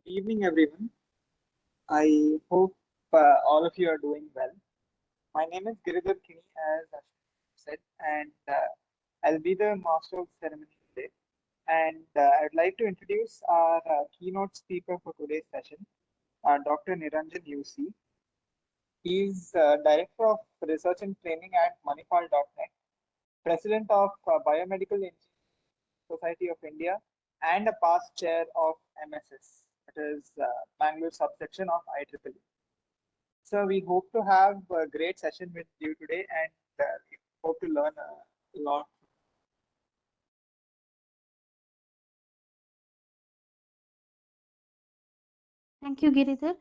Evening, everyone. I hope all of you are doing well. My name is Giridhar Kini, as Ashwin said, and I'll be the master of ceremony today. And I'd like to introduce our keynote speaker for today's session, Dr. Niranjan UC. He's Director of Research and Training at Manipal.net, President of Biomedical Engineering Society of India, and a past chair of MSS, that is Bangalore subsection of IEEE. So we hope to have a great session with you today, and we hope to learn a lot. Thank you, Giridhar.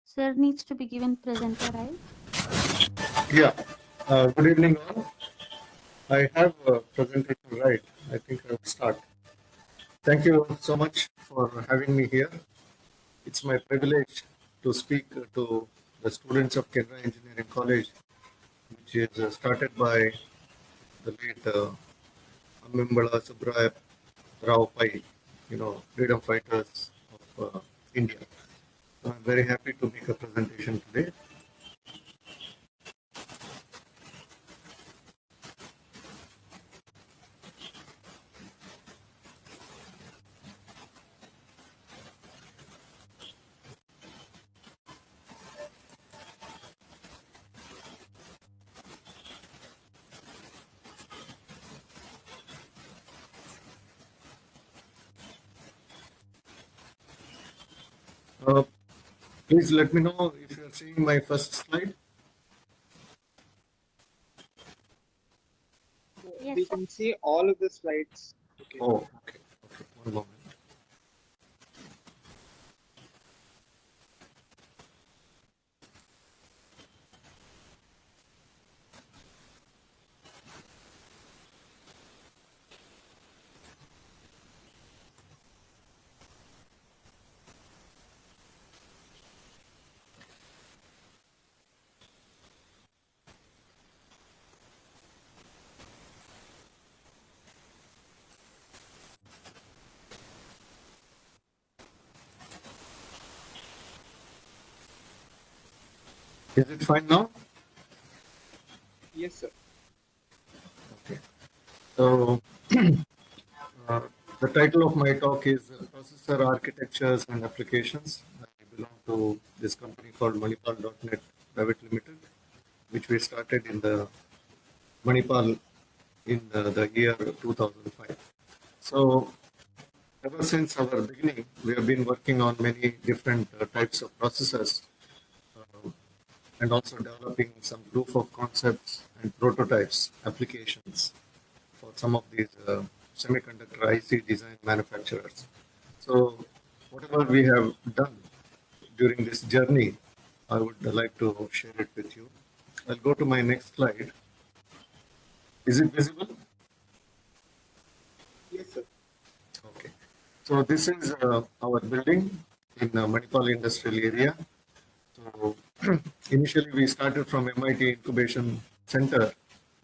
Sir needs to be given presenter, right? Yeah. Good evening, all. I have a presentation right. I think I'll start. Thank you so much for having me here. It's my privilege to speak to the students of Kerala Engineering College, which is started by the late Ammimbala Subraya Rao Pai, freedom fighters of India. So I'm very happy to make a presentation today. Uh, Please let me know if you are seeing my first slide. Yes, We sir. can see all of the slides. Okay. Oh, okay. Okay. One moment. Is it fine now? Yes, sir. Okay. So, uh, the title of my talk is Processor Architectures and Applications. I belong to this company called Manipal.net Private Limited, which we started in the Manipal in the year 2005. So, ever since our beginning, we have been working on many different types of processors and also developing some proof of concepts and prototypes applications for some of these semiconductor IC design manufacturers. So, whatever we have done during this journey, I would like to share it with you. I'll go to my next slide. Is it visible? Yes, sir. Okay. So, this is our building in Manipal Industrial Area. So, initially we started from MIT Incubation Center,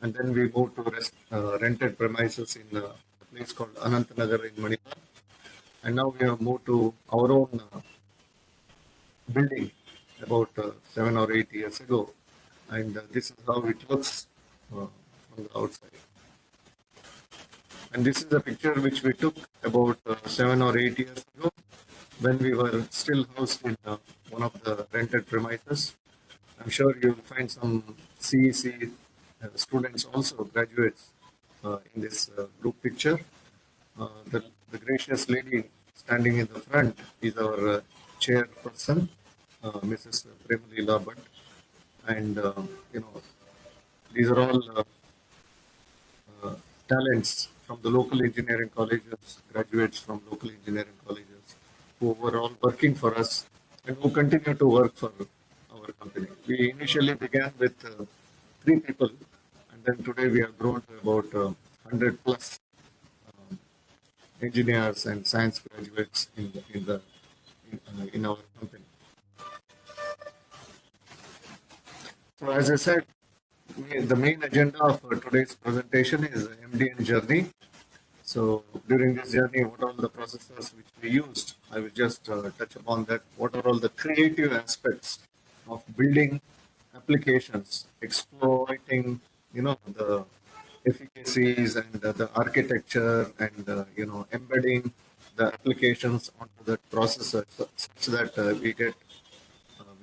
and then we moved to rented premises in a place called Anantanagar in Manipal. And now we have moved to our own building about 7 or 8 years ago. And this is how it looks from the outside. And this is a picture which we took about 7 or 8 years ago when we were still housed in one of the rented premises. I'm sure you'll find some CEC students also, graduates, in this group picture. The gracious lady standing in the front is our chairperson, Mrs. Premali Bhatt. And, these are all talents from the local engineering colleges, graduates from local engineering colleges, who were all working for us and who continue to work for our company. We initially began with 3 people, and then today we have grown to about 100 plus engineers and science graduates in our company. So, as I said, the main agenda of today's presentation is MDN journey. So during this journey, what are the processors which we used? I will just touch upon that. What are all the creative aspects of building applications, exploiting, the efficacies and the architecture and, embedding the applications onto that processor such that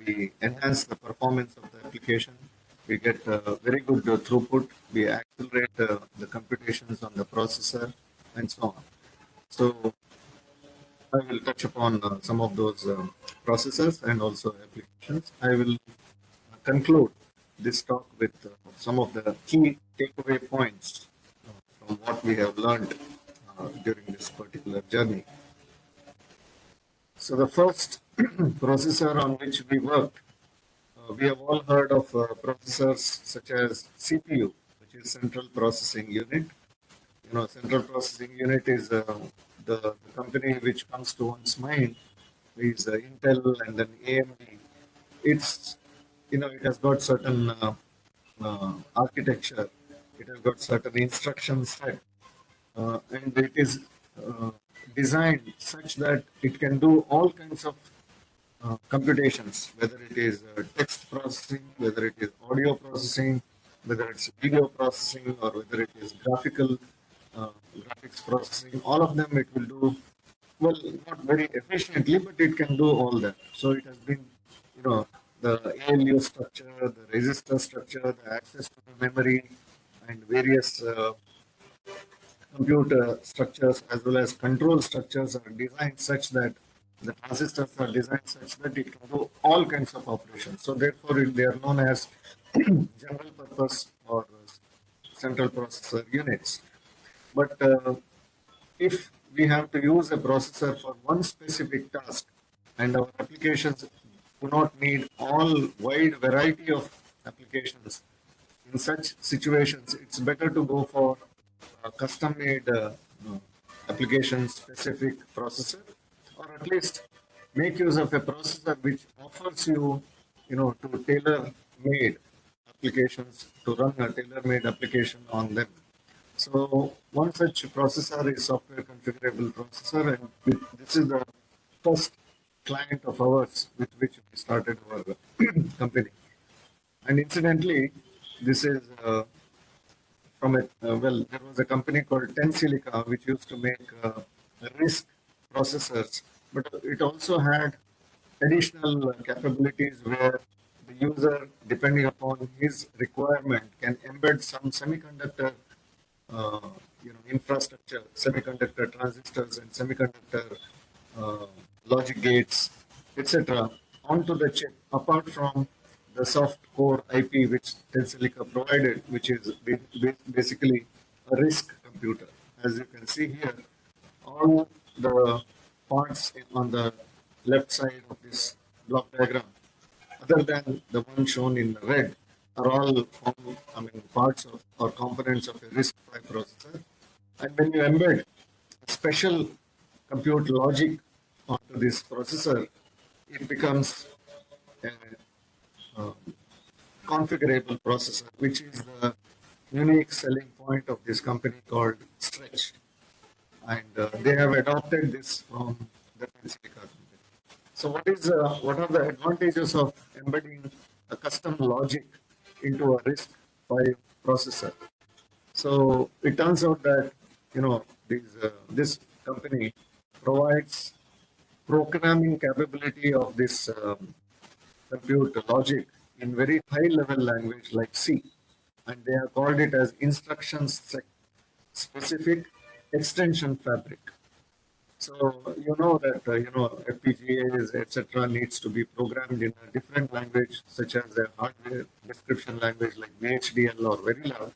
we enhance the performance of the application. We get very good throughput. We accelerate the computations on the processor and so on. So I will touch upon some of those processors and also applications. I will conclude this talk with some of the key takeaway points from what we have learned during this particular journey. So the first processor on which we worked, we have all heard of processors such as CPU, which is Central Processing Unit. Central Processing Unit is the company which comes to one's mind is Intel and then AMD. It's, it has got certain architecture. It has got certain instruction set, and it is uh, designed such that it can do all kinds of computations, whether it is text processing, whether it is audio processing, whether it's video processing, or whether it is graphics processing. All of them it will do well, not very efficiently, but it can do all that. So it has been, the ALU structure, the register structure, the access to the memory, and various computer structures as well as control structures are designed such that the transistors are designed such that it can do all kinds of operations. So therefore, they are known as general purpose or central processor units. But if we have to use a processor for one specific task and our applications do not need all wide variety of applications, in such situations, it's better to go for a custom-made application-specific processor, or at least make use of a processor which offers you, to tailor-made applications, to run a tailor-made application on them. So one such processor is software configurable processor, and this is the first client of ours with which we started our company. And incidentally, this is from a there was a company called Tensilica which used to make RISC processors, but it also had additional capabilities where the user, depending upon his requirement, can embed some semiconductor uh, infrastructure, semiconductor transistors and semiconductor uh, logic gates, etc., onto the chip, apart from the soft core IP which Tensilica provided, which is basically a RISC computer. As you can see here, all the parts on the left side of this block diagram, other than the one shown in red, are all parts of or components of a RISC-V processor. And when you embed special compute logic onto this processor, it becomes a uh, configurable processor, which is the unique selling point of this company called Stretch. And they have adopted this from the Tensilica company. So what are the advantages of embedding a custom logic into a RISC-V processor? So it turns out that this company provides programming capability of this compute logic in very high level language like C, and they have called it as specific extension fabric. So you know that FPGAs etc. needs to be programmed in a different language, such as a hardware description language like VHDL or Verilog.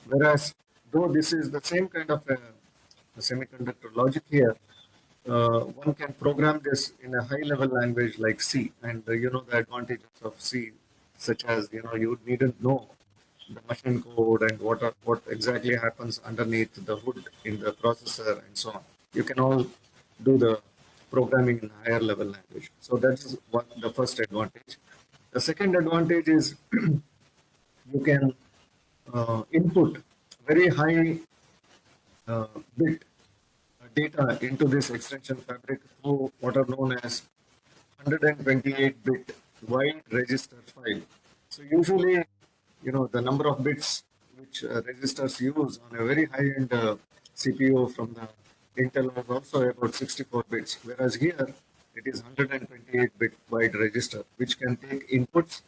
Whereas, though this is the same kind of a semiconductor logic here, one can program this in a high-level language like C, and the advantages of C, such as you needn't know the machine code and what exactly happens underneath the hood in the processor and so on. You can all do the programming in higher level language. So that's what the first advantage. The second advantage is you can input very high bit data into this extension fabric through what are known as 128-bit wide register file. So usually, the number of bits which registers use on a very high-end CPU from the Intel was also about 64 bits, whereas here it is 128-bit wide register, which can take inputs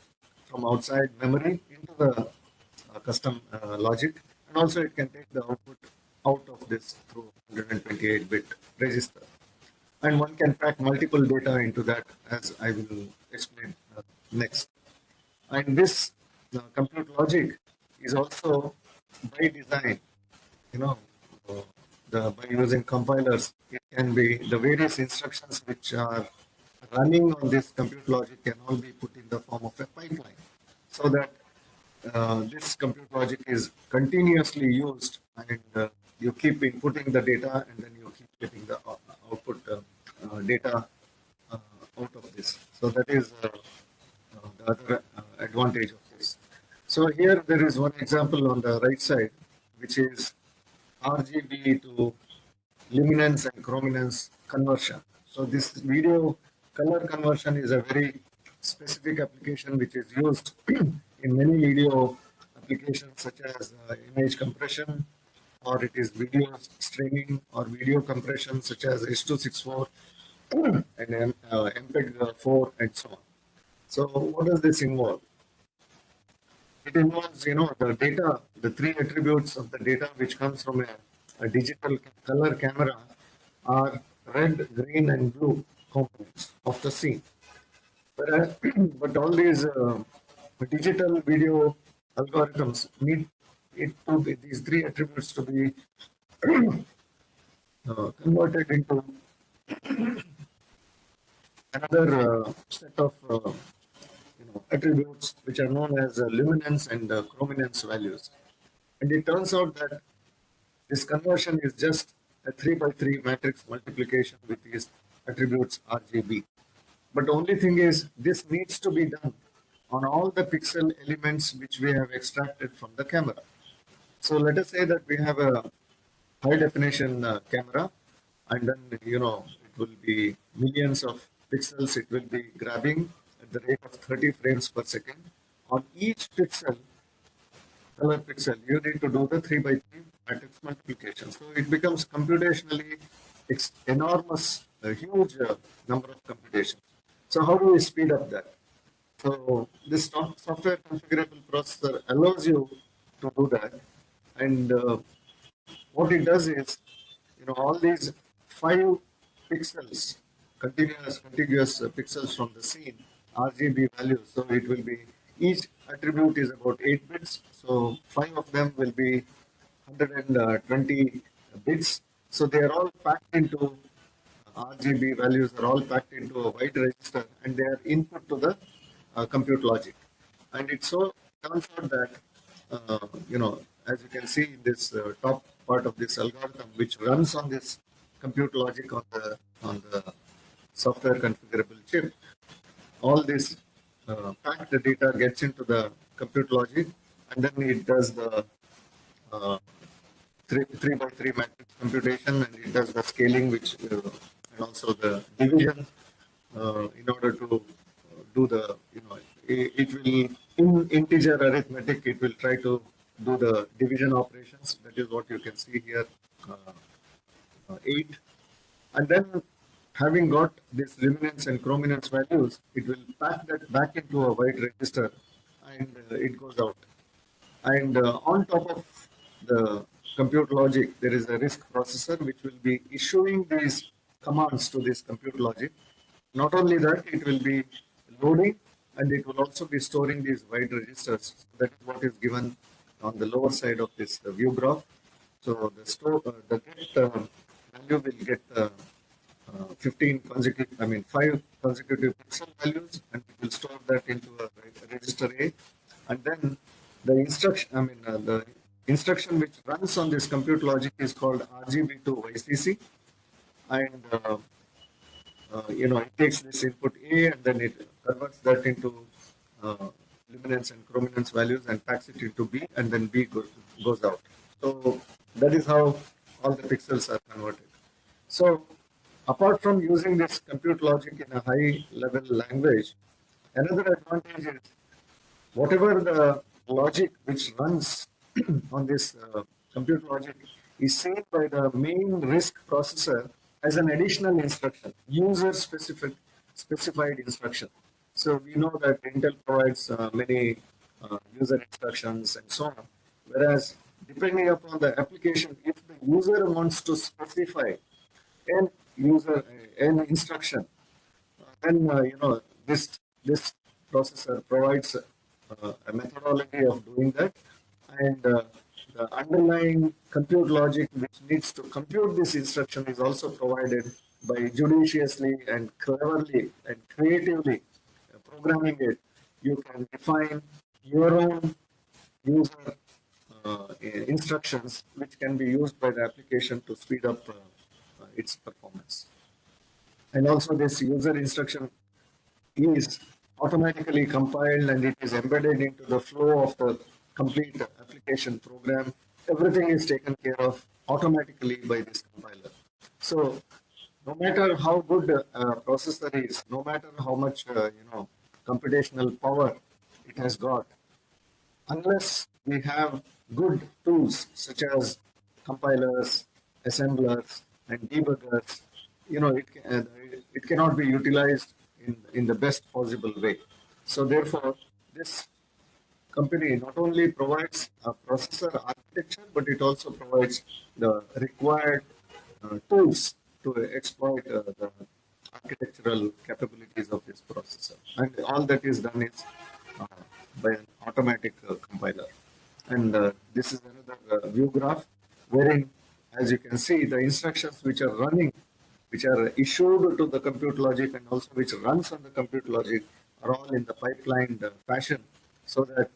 from outside memory into the custom logic, and also it can take the output out of this through 128-bit register. And one can pack multiple data into that, as I will explain next. And this compute logic is also by design, you know, uh, by using compilers, it can be the various instructions which are running on this compute logic can all be put in the form of a pipeline, so that this compute logic is continuously used, and you keep inputting the data and then you keep getting the output data out of this. So that is the other advantage of this. So here there is one example on the right side, which is RGB to luminance and chrominance conversion. So this video color conversion is a very specific application which is used in many video applications such as image compression, or it is video streaming, or video compression such as H.264 and MPEG-4 and so on. So what does this involve? It involves, the data, the three attributes of the data which comes from a digital color camera are red, green, and blue components of the scene. But all these digital video algorithms need these three attributes to be converted into another set of attributes which are known as luminance and chrominance values. And it turns out that this conversion is just a 3 by 3 matrix multiplication with these attributes RGB. But the only thing is, this needs to be done on all the pixel elements which we have extracted from the camera. So let us say that we have a high definition camera, and then, it will be millions of pixels it will be grabbing at the rate of 30 frames per second. On each pixel, color pixel, you need to do the 3 by 3 matrix multiplication. So it becomes computationally enormous, a huge number of computations. So how do we speed up that? So this software configurable processor allows you to do that. And what it does is, all these 5 pixels, contiguous pixels from the scene, RGB values. So it will be, each attribute is about 8 bits. So 5 of them will be 120 bits. So they are all packed into RGB values are all packed into a wide register, and they are input to the compute logic. And it so turns out that, as you can see in this top part of this algorithm, which runs on this compute logic on the software configurable chip, all this packed data gets into the compute logic, and then it does the uh, 3 by 3 matrix computation, and it does the scaling, which and also the division in order to do the, it will, in integer arithmetic, it will try to do the division operations. That is what you can see here, 8. And then, having got this luminance and chrominance values, it will pack that back into a wide register, and it goes out. And on top of the compute logic, there is a RISC processor which will be issuing these commands to this compute logic. Not only that, it will be loading, and it will also be storing these wide registers. That is what is given on the lower side of this view graph. So the get value will get 15 consecutive, 5 consecutive pixel values, and it will store that into a register A. And then the instruction which runs on this compute logic is called RGB to YCC, and it takes this input A, and then it converts that into luminance and chrominance values and packs it into B, and then B goes out. So that is how all the pixels are converted. So apart from using this compute logic in a high level language, another advantage is whatever the logic which runs on this compute logic is seen by the main RISC processor as an additional instruction, user specified instruction. So we know that Intel provides many user instructions and so on. Whereas depending upon the application, if the user wants to specify an user an instruction, then this processor provides a methodology of doing that, and the underlying compute logic which needs to compute this instruction is also provided by judiciously and cleverly and creatively programming it. You can define your own user instructions which can be used by the application to speed up its performance. And also this user instruction is automatically compiled and it is embedded into the flow of the complete application program. Everything is taken care of automatically by this compiler. So no matter how good a processor is, no matter how much computational power it has got, unless we have good tools such as compilers, assemblers, and debuggers, it cannot be utilized in the best possible way. So therefore, this company not only provides a processor architecture, but it also provides the required tools to exploit the architectural capabilities of this processor. And all that is done is uh, by an automatic compiler. And this is another view graph wherein, as you can see, the instructions which are running, which are issued to the compute logic and also which runs on the compute logic are all in the pipelined fashion, so that,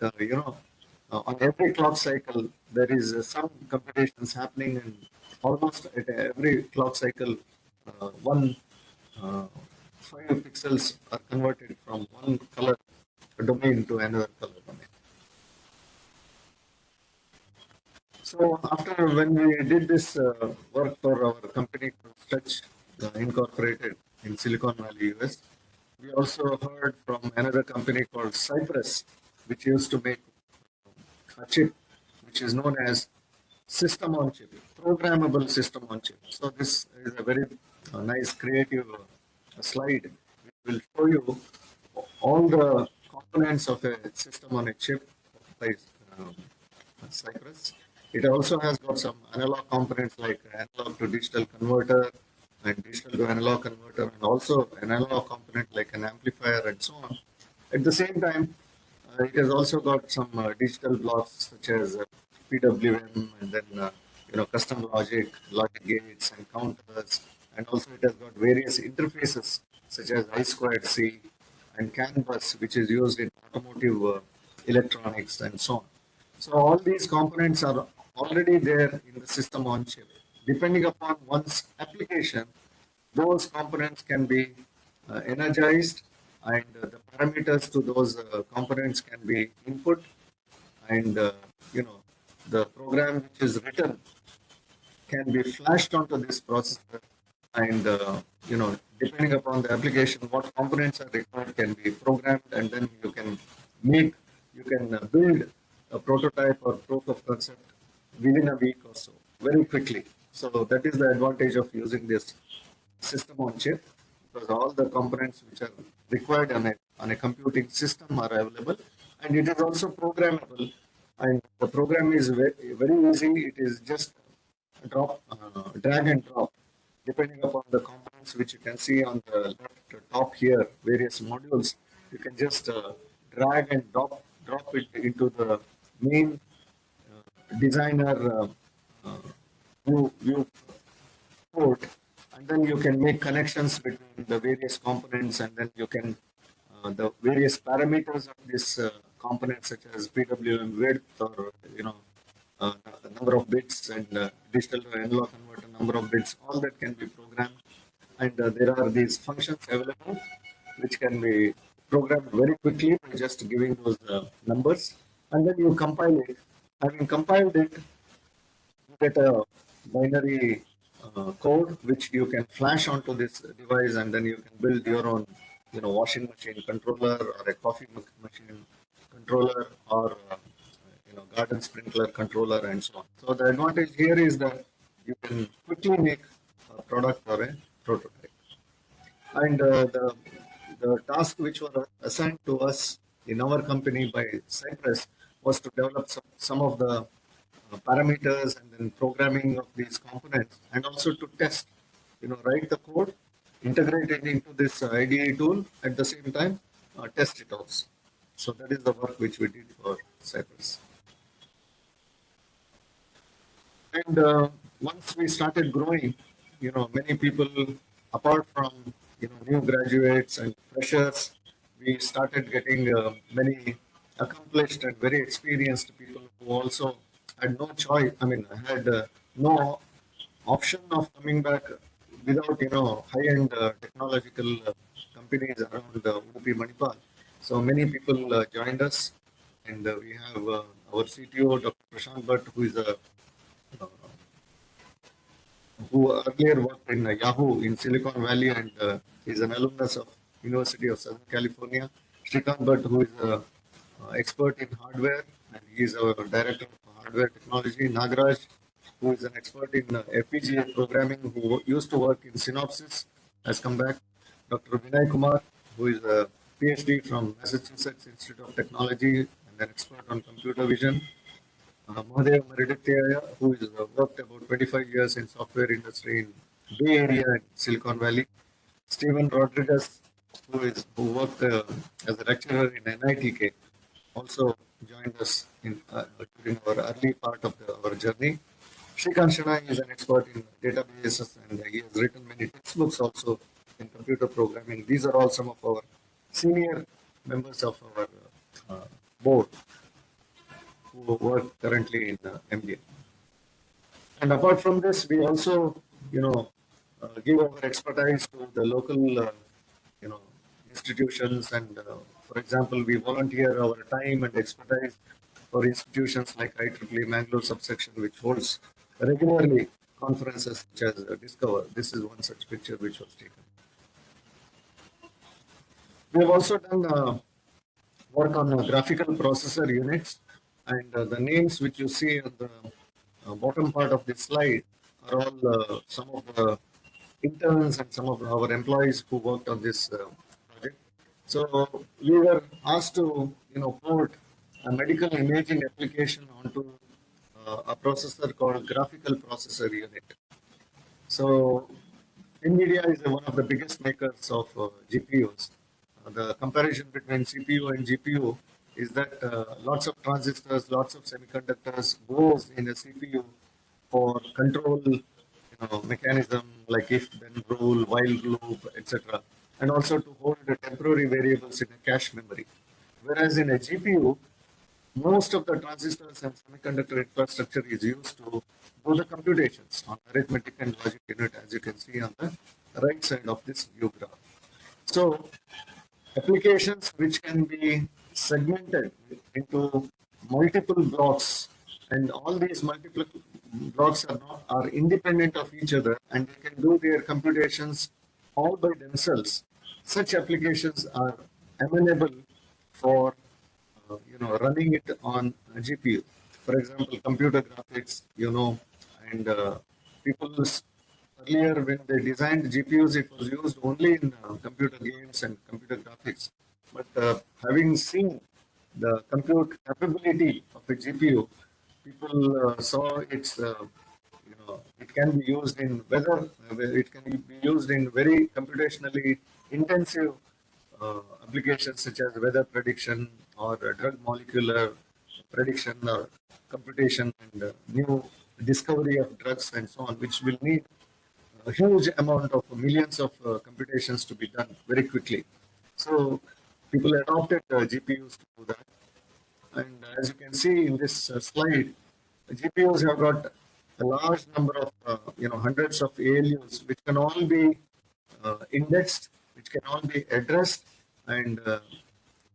on every clock cycle, there is some computations happening, and almost at every clock cycle, one 5 pixels are converted from one color domain to another color domain. So after when we did this work for our company called Stretch Incorporated in Silicon Valley, US, we also heard from another company called Cypress, which used to make a chip which is known as system on chip, programmable system on chip. So this is a very nice creative slide which will show you all the components of a system on a chip by Cypress. It also has got some analog components like analog to digital converter and digital to analog converter, and also an analog component like an amplifier and so on. At the same time, it has also got some digital blocks such as PWM, and then custom logic gates and counters, and also it has got various interfaces such as I2C and CAN bus, which is used in automotive electronics and so on. So all these components are already there in the system on chip. Depending upon one's application, those components can be energized, and the parameters to those components can be input, and the program which is written can be flashed onto this processor, and depending upon the application, what components are required can be programmed, and then you can build a prototype or proof of concept within a week or so, very quickly. So that is the advantage of using this system on chip, because all the components which are required on a computing system are available, and it is also programmable, and the program is very easy. It is just drag and drop, depending upon the components which you can see on the left top here, various modules. You can just drag and drop it into the main designer uh, view port, and then you can make connections between the various components, and then you can the various parameters of this component, such as PWM width, or the number of bits, and digital to analog converter number of bits, all that can be programmed, and there are these functions available which can be programmed very quickly by just giving those numbers, and then you compile it. Having compiled it, you get a binary code which you can flash onto this device, and then you can build your own, washing machine controller or a coffee machine controller, or garden sprinkler controller, and so on. So the advantage here is that you can quickly make a product or a prototype. And the task which was assigned to us in our company by Cypress was to develop some of the parameters and then programming of these components, and also to test, write the code, integrate it into this IDE tool, at the same time test it also. So that is the work which we did for Cypress. And once we started growing, many people, apart from new graduates and freshers, we started getting many accomplished and very experienced people who also had no choice. I mean, had no option of coming back without high-end technological companies around Udupi Manipal. So many people joined us, and we have our CTO, Dr. Prashant Bhatt, who is a uh, who earlier worked in Yahoo in Silicon Valley, and is an alumnus of University of Southern California. Shrikant Bhatt, who is an expert in hardware, and he is our director of hardware technology. Nagaraj, who is an expert in FPGA programming, who used to work in Synopsys, has come back. Dr. Vinay Kumar, who is a PhD from Massachusetts Institute of Technology and an expert on computer vision. Mahadev Maridithya, who is worked about 25 years in software industry in Bay Area and Silicon Valley. Stephen Rodriguez, who worked as a lecturer in NITK, also joined us during our early part of our journey. Shrikant Shana is an expert in databases, and he has written many textbooks also in computer programming. These are all some of our senior members of our board who work currently in MDA. And apart from this, we also, give our expertise to the local, you know, institutions. And for example, we volunteer our time and expertise for institutions like IEEE Mangalore subsection, which holds regularly conferences such as Discover. This is one such picture which was taken. We have also done work on graphical processor units, and the names which you see at the bottom part of this slide are all some of the interns and some of our employees who worked on this project. So we were asked to port a medical imaging application onto a processor called graphical processor unit. So NVIDIA is one of the biggest makers of GPUs. The comparison between CPU and GPU is that lots of transistors, lots of semiconductors goes in a CPU for control, mechanism like if, then rule, while loop, etc., and also to hold the temporary variables in a cache memory. Whereas in a GPU, most of the transistors and semiconductor infrastructure is used to do the computations on arithmetic and logic unit, as you can see on the right side of this view graph. So applications which can be segmented into multiple blocks, and all these multiple blocks are independent of each other, and they can do their computations all by themselves. Such applications are amenable for running it on a GPU. For example, computer graphics, and people earlier when they designed GPUs, it was used only in computer games and computer graphics. But having seen the compute capability of a GPU, people saw it can be used in it can be used in very computationally intensive applications such as weather prediction or drug molecular prediction or computation, and new discovery of drugs and so on, which will need a huge amount of millions of computations to be done very quickly. So people adopted GPUs to do that. And as you can see in this slide, GPUs have got a large number of, hundreds of ALUs, which can all be indexed, which can all be addressed, and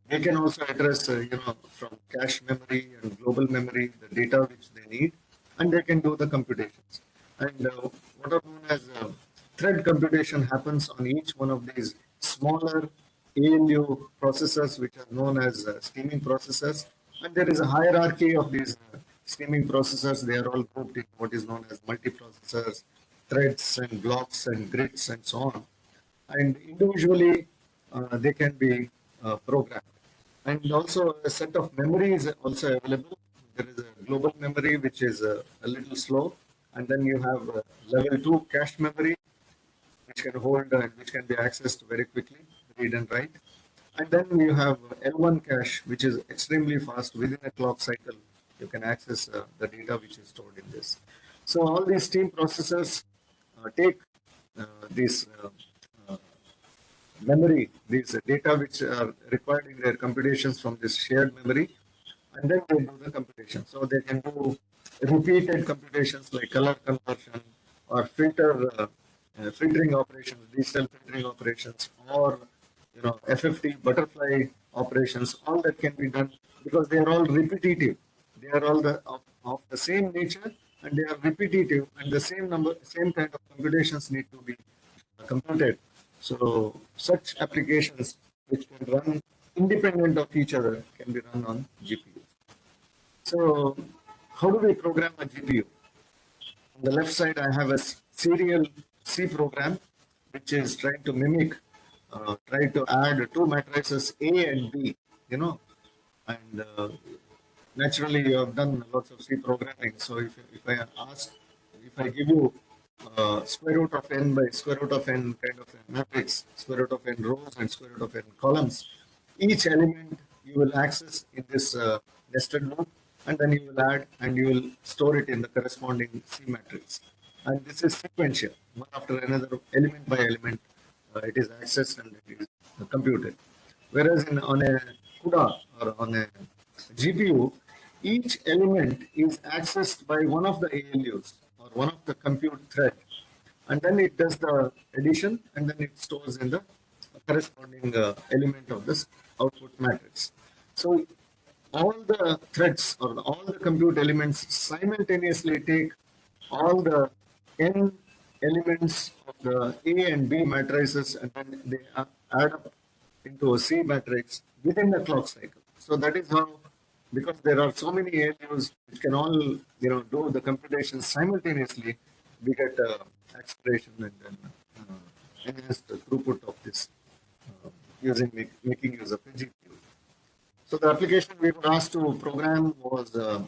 they can also address, from cache memory and global memory, the data which they need, and they can do the computations. And what are known as thread computation happens on each one of these smaller ALU processors, which are known as steaming processors. And there is a hierarchy of these steaming processors. They are all grouped in what is known as multiprocessors, threads and blocks and grids and so on. And individually, they can be programmed. And also a set of memory is also available. There is a global memory, which is a little slow. And then you have level 2 cache memory, which can hold and which can be accessed very quickly, read and write. And then you have L1 cache, which is extremely fast. Within a clock cycle, you can access the data which is stored in this. So all these steam processors take these memory, these data which are required in their computations from this shared memory, and then they do the computation. So they can do repeated computations like color conversion or filtering operations, digital filtering operations, or FFT butterfly operations. All that can be done because they are all repetitive. They are all of the same nature, and they are repetitive, and the same kind of computations need to be computed. So such applications which can run independent of each other can be run on GPU. So how do we program a GPU? On the left side, I have a serial C program, which is trying to mimic, try to add two matrices A and B, and naturally you have done lots of C programming. So if I give you square root of n by square root of n kind of a matrix, square root of n rows and square root of n columns, each element you will access in this nested loop, and then you will add and you will store it in the corresponding C matrix. And this is sequential, one after another, element by element, it is accessed and it is computed. Whereas on a CUDA or on a GPU, each element is accessed by one of the ALUs or one of the compute thread, and then it does the addition, and then it stores in the corresponding element of this output matrix. So all the threads or all the compute elements simultaneously take all the n elements of the A and B matrices, and then they add up into a C matrix within the clock cycle. So that is how, because there are so many ALUs which can all do the computation simultaneously, we get acceleration and then enhanced throughput of this making use of a GPU. So the application we were asked to program was a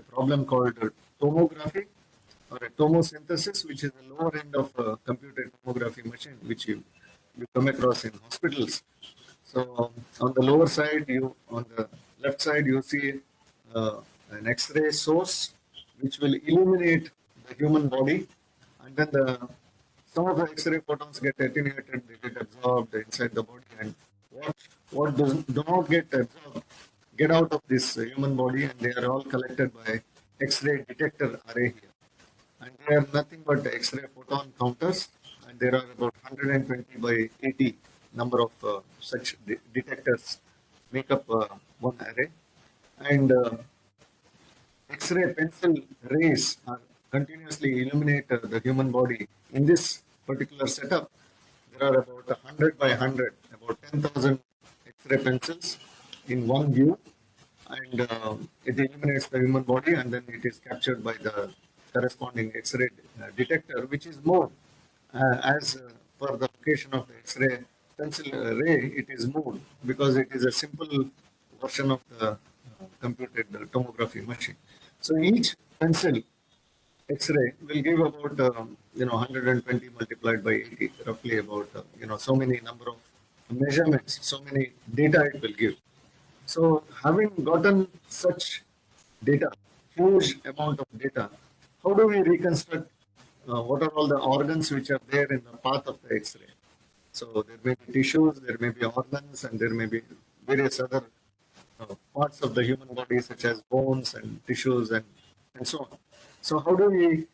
problem called tomography or a tomosynthesis, which is the lower end of a computed tomography machine, which you come across in hospitals. So on the lower side, on the left side, you see an X-ray source, which will illuminate the human body, and then some of the X-ray photons get attenuated, they get absorbed inside the body, and what do not get absorbed get out of this human body, and they are all collected by X-ray detector array here. And they are nothing but X-ray photon counters, and there are about 120 by 80 number of such detectors make up one array. And X-ray pencil rays are continuously illuminate the human body. In this particular setup, there are about 100 by 100, about 10,000 X-ray pencils in one view, and it illuminates the human body, and then it is captured by the corresponding X-ray detector, which is moved as per the location of the X-ray pencil ray. It is moved because it is a simple version of the computed tomography machine. So each pencil X-ray will give about 120 multiplied by 80, roughly about so many number of measurements, so many data it will give. So having gotten such data, huge amount of data, how do we reconstruct what are all the organs which are there in the path of the X-ray? So there may be tissues, there may be organs, and there may be various other parts of the human body, such as bones and tissues and so on. So how do we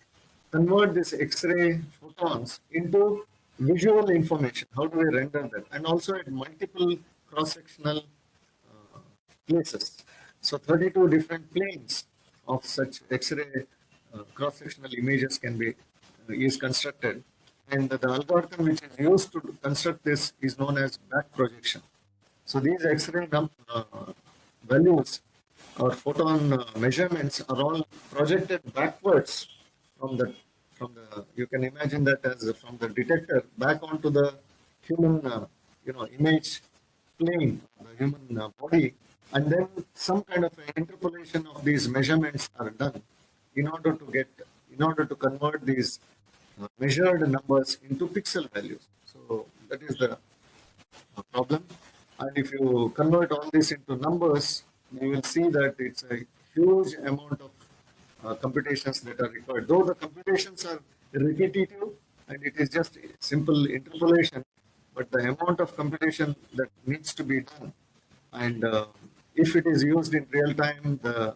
convert this X-ray photons into visual information? How do we render that? And also at multiple cross-sectional places. So 32 different planes of such X-ray cross-sectional images can be is constructed, and the algorithm which is used to construct this is known as back projection. So these X-ray values or photon measurements are all projected backwards from the you can imagine that as from the detector back onto the human image plane, the human body, and then some kind of an interpolation of these measurements are done in order to get in order to convert these measured numbers into pixel values. So that is the problem. And if you convert all this into numbers, you will see that it's a huge amount of computations that are required. Though the computations are repetitive and it is just simple interpolation, but the amount of computation that needs to be done, and if it is used in real time, the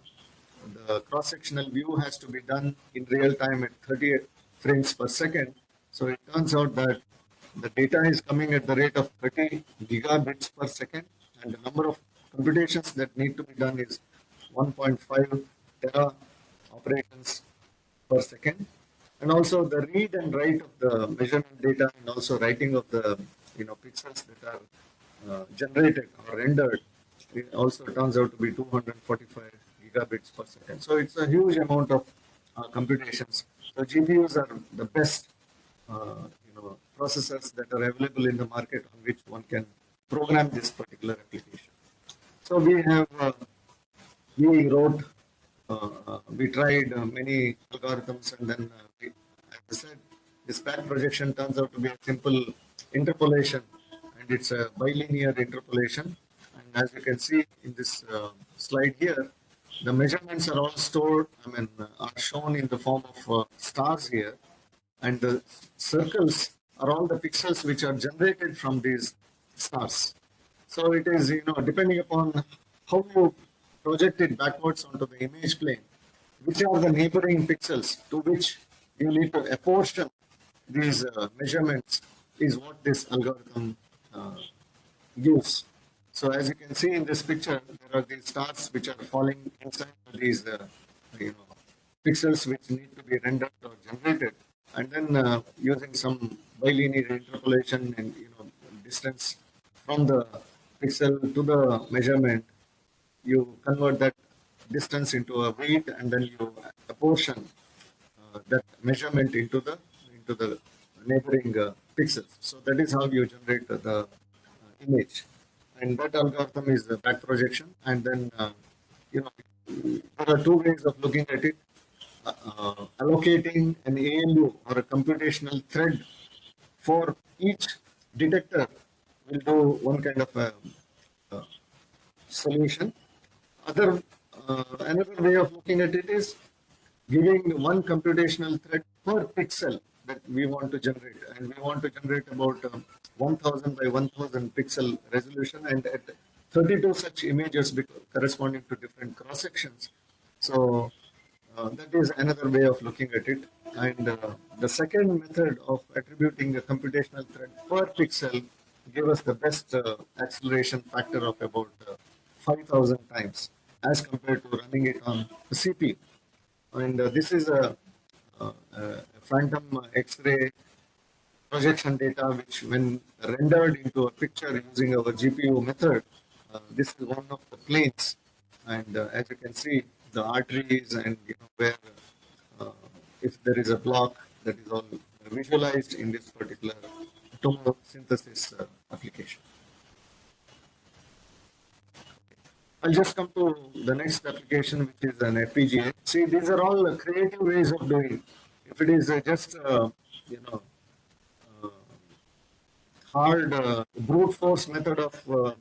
cross-sectional view has to be done in real time at 30 frames per second. So it turns out that the data is coming at the rate of 30 gigabits per second, and the number of computations that need to be done is 1.5 tera operations per second. And also the read and write of the measurement data, and also writing of the pixels that are generated or rendered, it also turns out to be 245 gigabits per second. So it's a huge amount of computations. So GPUs are the best processors that are available in the market on which one can program this particular application. So we wrote, we tried many algorithms, and then as I said, this back projection turns out to be a simple interpolation, and it's a bilinear interpolation. And as you can see in this slide here, the measurements are all stored, are shown in the form of stars here, and the circles are all the pixels which are generated from these stars. So it is, depending upon how you project it backwards onto the image plane, which are the neighboring pixels to which you need to apportion these measurements is what this algorithm gives. So as you can see in this picture, there are these stars which are falling inside these you know, pixels which need to be rendered or generated, and then using some bilinear interpolation and distance from the pixel to the measurement, you convert that distance into a weight, and then you apportion that measurement into the neighboring pixels. So that is how you generate the image, and that algorithm is the back projection. And then there are two ways of looking at it. Allocating an ALU or a computational thread for each detector will do one kind of a solution. Another way of looking at it is giving one computational thread per pixel that we want to generate, and we want to generate about 1000 by 1000 pixel resolution, and at 32 such images corresponding to different cross sections. So that is another way of looking at it. And the second method of attributing a computational thread per pixel give us the best acceleration factor of about 5000 times as compared to running it on the CPU. And this is a phantom X-ray projection data, which when rendered into a picture using our GPU method, this is one of the planes. And as you can see, the arteries, and where uh, if there is a block, that is all visualized in this particular tomosynthesis application. I'll just come to the next application, which is an FPGA. See, these are all creative ways of doing. If it is just uh, hard brute force method of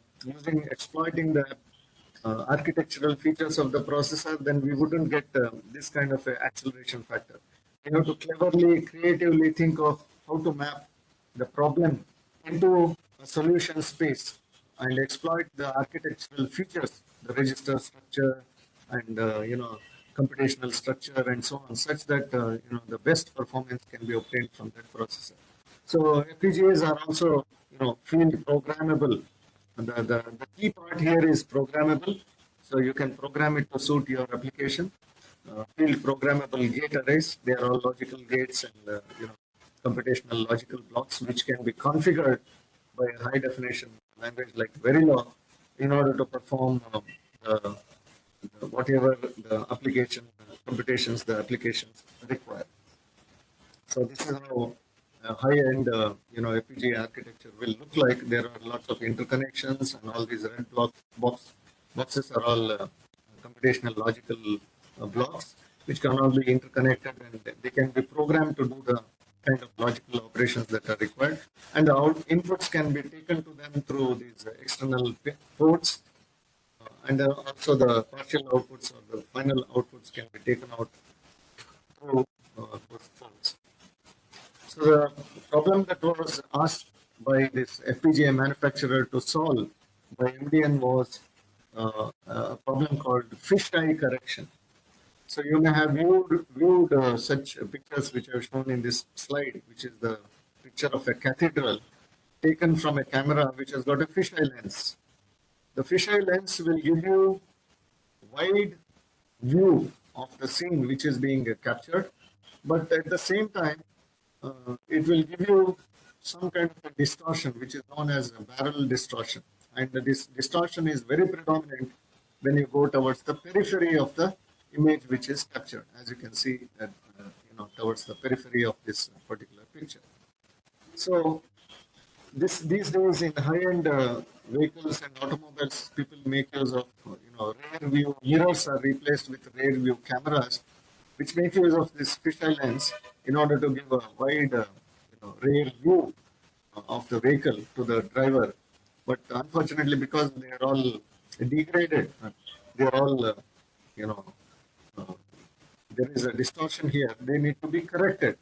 exploiting the architectural features of the processor, then we wouldn't get this kind of a acceleration factor. We have to cleverly, creatively think of how to map the problem into a solution space and exploit the architectural features, the register structure, and computational structure, and so on, such that the best performance can be obtained from that processor. So FPGAs are also field programmable. The key part here is programmable. So you can program it to suit your application. field programmable gate arrays. They are all logical gates and computational logical blocks which can be configured by a high definition language like Verilog in order to perform whatever the application computations the applications require. So this is how a high-end, FPGA architecture will look like. There are lots of interconnections, and all these red boxes are all computational logical blocks, which can all be interconnected, and they can be programmed to do the kind of logical operations that are required. And the inputs can be taken to them through these external ports, and also the partial outputs or the final outputs can be taken out through those ports. So the problem that was asked by this FPGA manufacturer to solve by MDN was a problem called fisheye correction. So you may have viewed such pictures which I have shown in this slide, which is the picture of a cathedral taken from a camera which has got a fisheye lens. The fisheye lens will give you wide view of the scene which is being captured, but at the same time, it will give you some kind of a distortion, which is known as a barrel distortion. And this distortion is very predominant when you go towards the periphery of the image which is captured, as you can see, towards the periphery of this particular picture. So these days in high-end vehicles and automobiles, people make use of rear view mirrors are replaced with rear view cameras, which make use of this fisheye lens in order to give a wide rear view of the vehicle to the driver. But unfortunately, because they are all degraded, they are all you know uh, there is a distortion here. They need to be corrected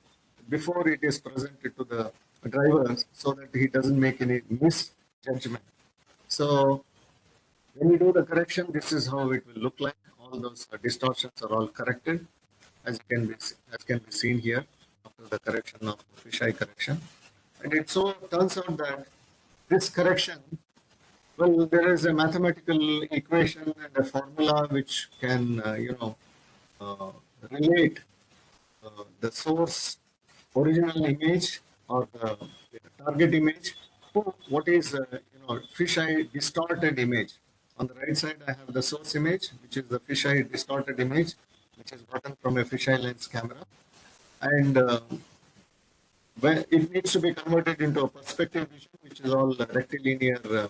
before it is presented to the driver so that he doesn't make any misjudgment. So when you do the correction, this is how it will look like. All those distortions are all corrected, as can be seen here after the correction of fisheye correction. And it so turns out that this correction, well, there is a mathematical equation and a formula which can, uh, relate the source original image or the target image to what is fisheye distorted image. On the right side, I have the source image, which is the fisheye distorted image, which is gotten from a fisheye lens camera, and when it needs to be converted into a perspective vision, which is all rectilinear, uh,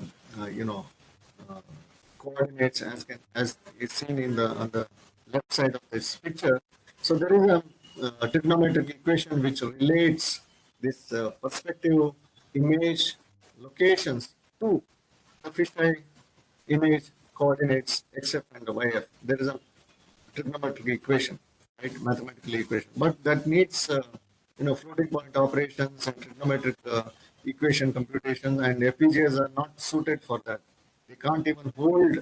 coordinates as is seen in the on the left side of this picture. So there is a trigonometric equation which relates this perspective image locations to the fisheye image coordinates xf and yf. There is a trigonometric equation, right? Mathematical equation, but that needs floating point operations and trigonometric equation computation, and FPGAs are not suited for that. They can't even hold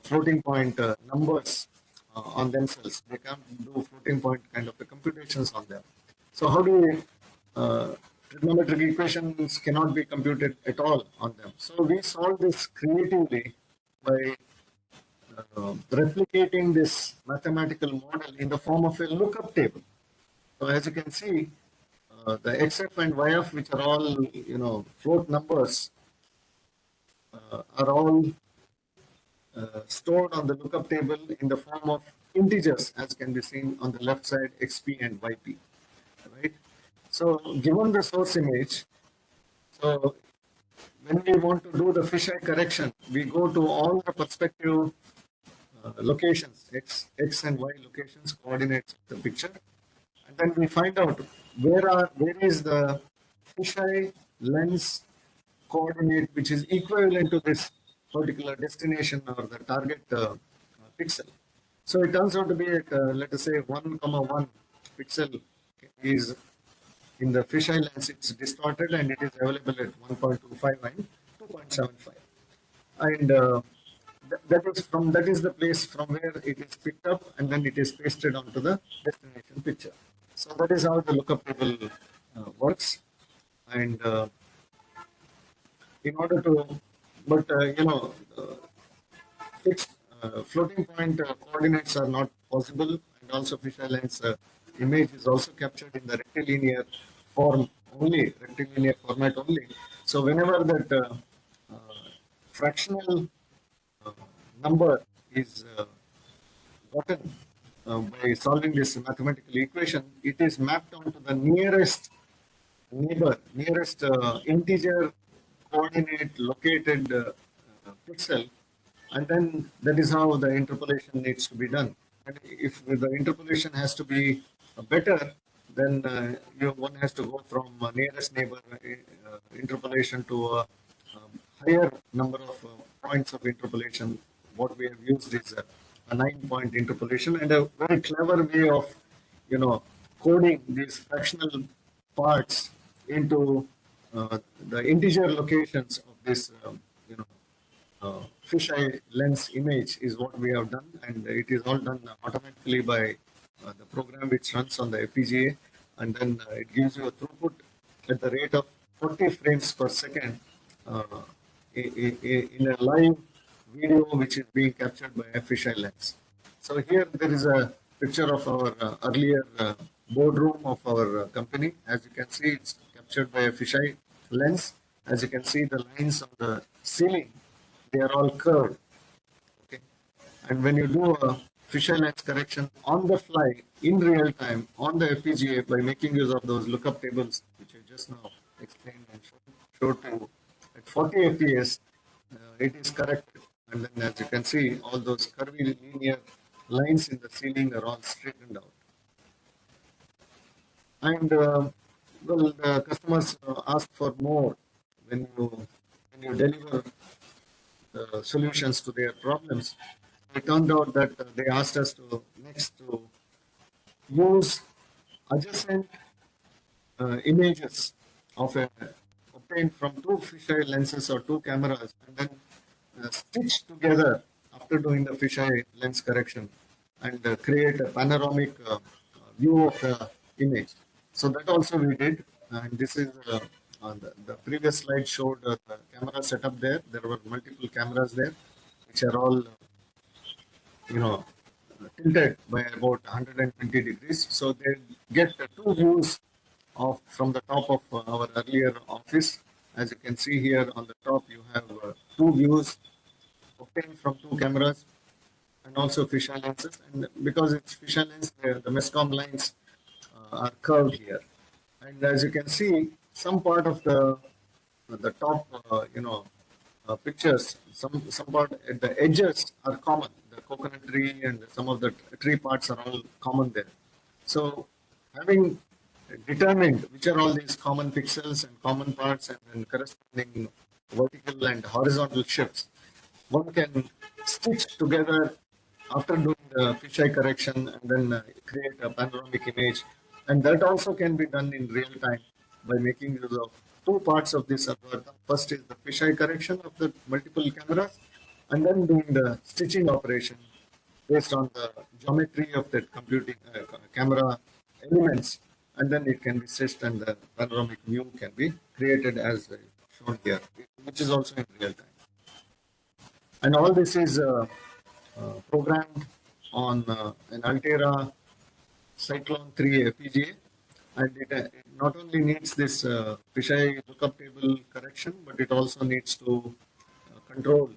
floating point numbers on themselves. They can't do floating point kind of computations on them. So how do we trigonometric equations cannot be computed at all on them. So we solve this creatively by replicating this mathematical model in the form of a lookup table. So as you can see, the XF and YF, which are all float numbers, are all stored on the lookup table in the form of integers, as can be seen on the left side, XP and YP, right? So given the source image, so when we want to do the fisheye correction, we go to all the perspective locations, X and Y locations, coordinates of the picture, and then we find out where is the fisheye lens coordinate which is equivalent to this particular destination or the target pixel. So it turns out to be let us say 1,1 pixel is in the fisheye lens. It's distorted and it is available at 1.25 and 2.75, and that is the place from where it is picked up and then it is pasted onto the destination picture. So that is how the lookup table works, and in order to, but fixed floating point coordinates are not possible, and also fisheye lens image is also captured in the rectilinear form only, rectilinear format only. So whenever that fractional uh, number is gotten by solving this mathematical equation, it is mapped onto the nearest neighbor, nearest integer coordinate located pixel, and then that is how the interpolation needs to be done. And if the interpolation has to be better, then one has to go from nearest neighbor interpolation to a higher number of points of interpolation. What we have used is a 9-point interpolation, and a very clever way of coding these fractional parts into the integer locations of this you know fisheye lens image is what we have done, and it is all done automatically by the program which runs on the FPGA, and then it gives you a throughput at the rate of 40 frames per second uh, in a live video which is being captured by a fisheye lens. So here there is a picture of our earlier boardroom of our company. As you can see, it's captured by a fisheye lens. As you can see, the lines on the ceiling, they are all curved. Okay, and when you do a fisheye lens correction on the fly in real time on the FPGA by making use of those lookup tables, which I just now explained and showed to you at 40 FPS, it is corrected. And then, as you can see, all those curvy linear lines in the ceiling are all straightened out. And well, the customers ask for more when you deliver solutions to their problems. It turned out that they asked us to next to use adjacent images of a, obtained from two fisheye lenses or two cameras, and then stitch together after doing the fisheye lens correction, and create a panoramic view of the image. So that also we did, and this is the previous slide showed the camera setup there. There were multiple cameras there, which are all tilted by about 120 degrees. So they get two views of from the top of our earlier office. As you can see here on the top, you have two views obtained from two cameras and also fisheye lenses. And because it's fisheye lens, the MESCOM lines are curved here. And as you can see, some part of the top, pictures, some part at the edges are common. The coconut tree and some of the tree parts are all common there. So, having determined which are all these common pixels and common parts and then corresponding vertical and horizontal shifts, one can stitch together after doing the fisheye correction and then create a panoramic image. And that also can be done in real time by making use of two parts of this algorithm. First is the fisheye correction of the multiple cameras, and then doing the stitching operation based on the geometry of that computing camera elements, and then it can be stitched and the panoramic view can be created as shown here, which is also in real time. And all this is programmed on an Altera Cyclone 3 FPGA, and it not only needs this fisheye lookup table correction, but it also needs to control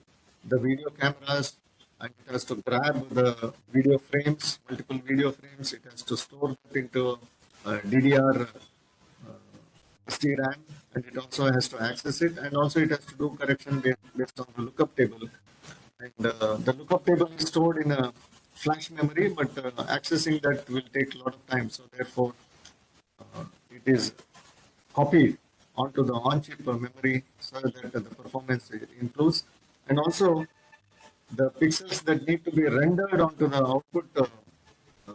the video cameras, and it has to grab the video frames, multiple video frames. It has to store that into DDR SD-RAM, and it also has to access it, and also it has to do correction based on the lookup table. And the lookup table is stored in a flash memory, but accessing that will take a lot of time. So therefore, it is copied onto the on-chip memory so that the performance improves. And also, the pixels that need to be rendered onto the output uh,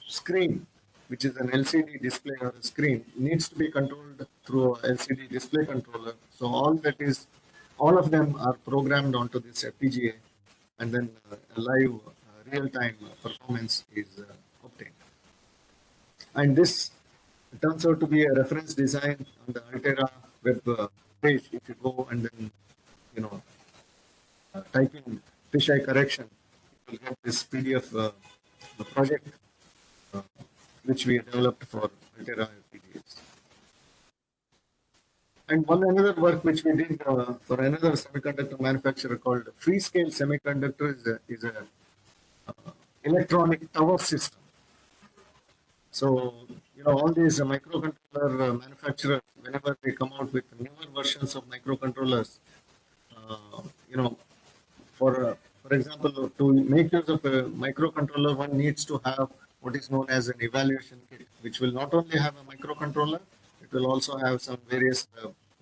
screen, which is an LCD display or a screen, needs to be controlled through a LCD display controller. So all of them are programmed onto this FPGA, and then a live real-time performance is obtained. And this turns out to be a reference design on the Altera web page. If you go and then you know type in fisheye correction, you will get this PDF project which we developed for Altera FPGAs. And one another work which we did for another semiconductor manufacturer called Freescale Semiconductor is a electronic tower system. So, all these microcontroller manufacturers, whenever they come out with newer versions of microcontrollers, uh, you know, for example, to make use of a microcontroller, one needs to have what is known as an evaluation kit, which will not only have a microcontroller, it will also have some various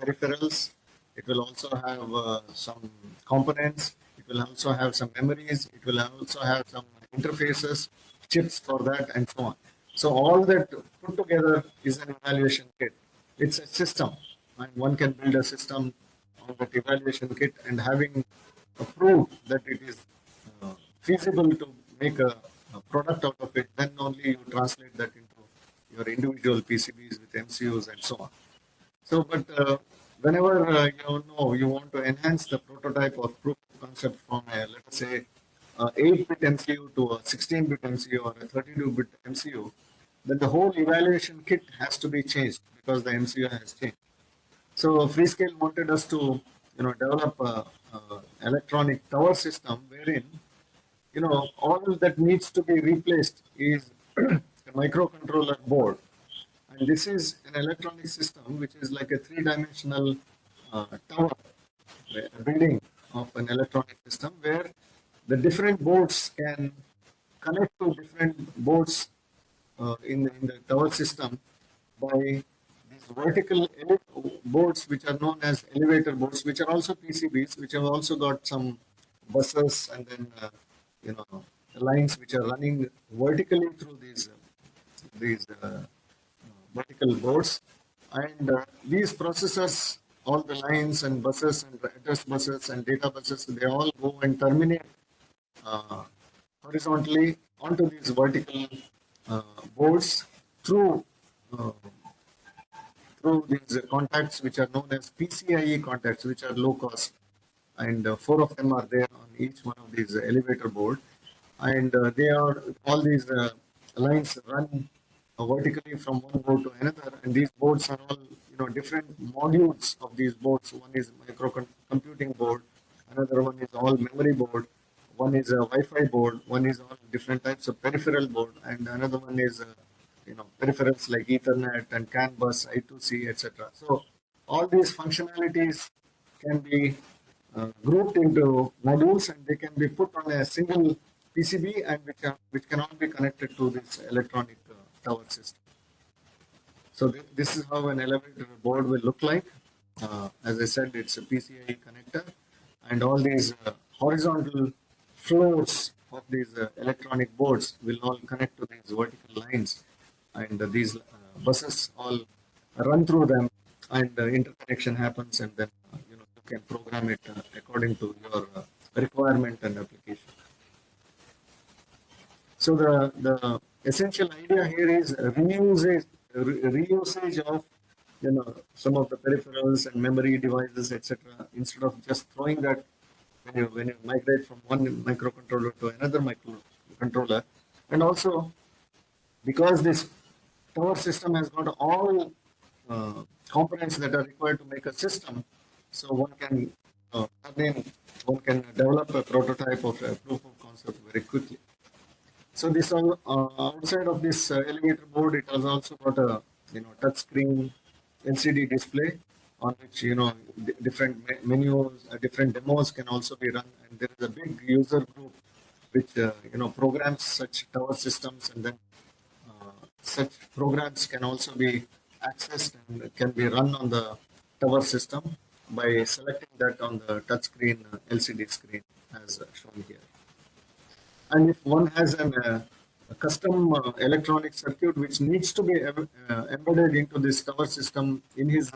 peripherals. It will also have some components. It will also have some memories. It will also have some interfaces, chips for that, and so on. So all that put together is an evaluation kit. It's a system, and one can build a system on that evaluation kit, and having prove that it is feasible to make a product out of it, then only you translate that into your individual PCBs with MCUs and so on. So, but whenever you want to enhance the prototype or proof of concept from a, let us say, 8-bit MCU to a 16-bit MCU or a 32-bit MCU, then the whole evaluation kit has to be changed because the MCU has changed. So Freescale wanted us to, develop a electronic tower system wherein, all that needs to be replaced is a microcontroller board. And this is an electronic system which is like a three-dimensional tower, a building of an electronic system where the different boards can connect to different boards in the tower system by these vertical boards which are known as elevator boards, which are also PCBs, which have also got some buses and then lines which are running vertically through these vertical boards. And these processors, all the lines and buses and address buses and data buses, they all go and terminate uh, horizontally onto these vertical uh, boards through uh, through these contacts which are known as PCIe contacts, which are low cost, and four of them are there on each one of these elevator board, and they are all these lines run vertically from one board to another, and these boards are all different modules of these boards. One is computing board, another one is all memory board, one is a Wi-Fi board, one is all different types of peripheral board, and another one is peripherals like Ethernet and CAN bus, I2C, etc. So all these functionalities can be grouped into modules, and they can be put on a single PCB, and which can all be connected to this electronic tower system. So this is how an elevator board will look like. As I said, it's a PCIe connector, and all these horizontal floors of these electronic boards will all connect to these vertical lines, and these buses all run through them, and interconnection happens, and then you can program it according to your requirement and application. So the essential idea here is reusage of some of the peripherals and memory devices, etc. Instead of just throwing that when you migrate from one microcontroller to another microcontroller, and also because this tower system has got all components that are required to make a system, so one can develop a prototype of a proof of concept very quickly. So this all outside of this elevator board, it has also got a touch screen LCD display on which different menus, different demos can also be run, and there is a big user group which programs such tower systems, and then such programs can also be accessed and can be run on the tower system by selecting that on the touch screen LCD screen as shown here. And if one has a custom electronic circuit which needs to be embedded into this tower system in his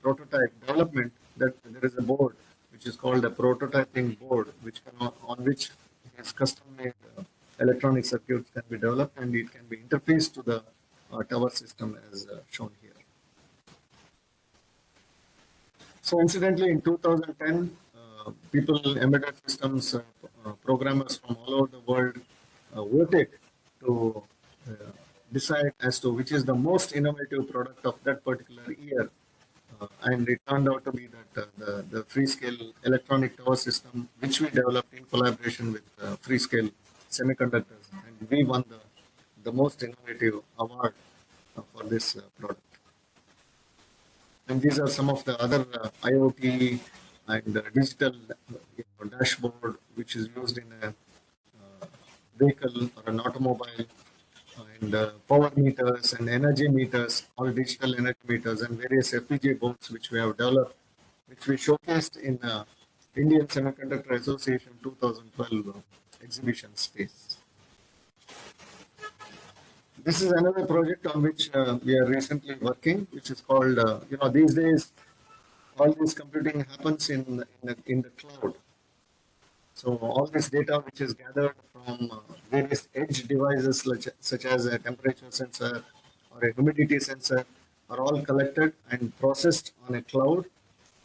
prototype development, that there is a board which is called a prototyping board, which on which his custom made electronic circuits can be developed, and it can be interfaced to the tower system as shown here. So incidentally, in 2010, people, embedded systems programmers from all over the world voted to decide as to which is the most innovative product of that particular year. And it turned out to be that the Freescale electronic tower system, which we developed in collaboration with Freescale Semiconductors, and we won the most innovative award for this product. And these are some of the other IoT and digital dashboard, which is used in a vehicle or an automobile, and power meters and energy meters, all digital energy meters, and various FPGA boards which we have developed, which we showcased in Indian Semiconductor Association 2012 exhibition space. This is another project on which we are recently working, which is called, these days, all this computing happens in the cloud. So all this data which is gathered from various edge devices such as a temperature sensor or a humidity sensor are all collected and processed on a cloud,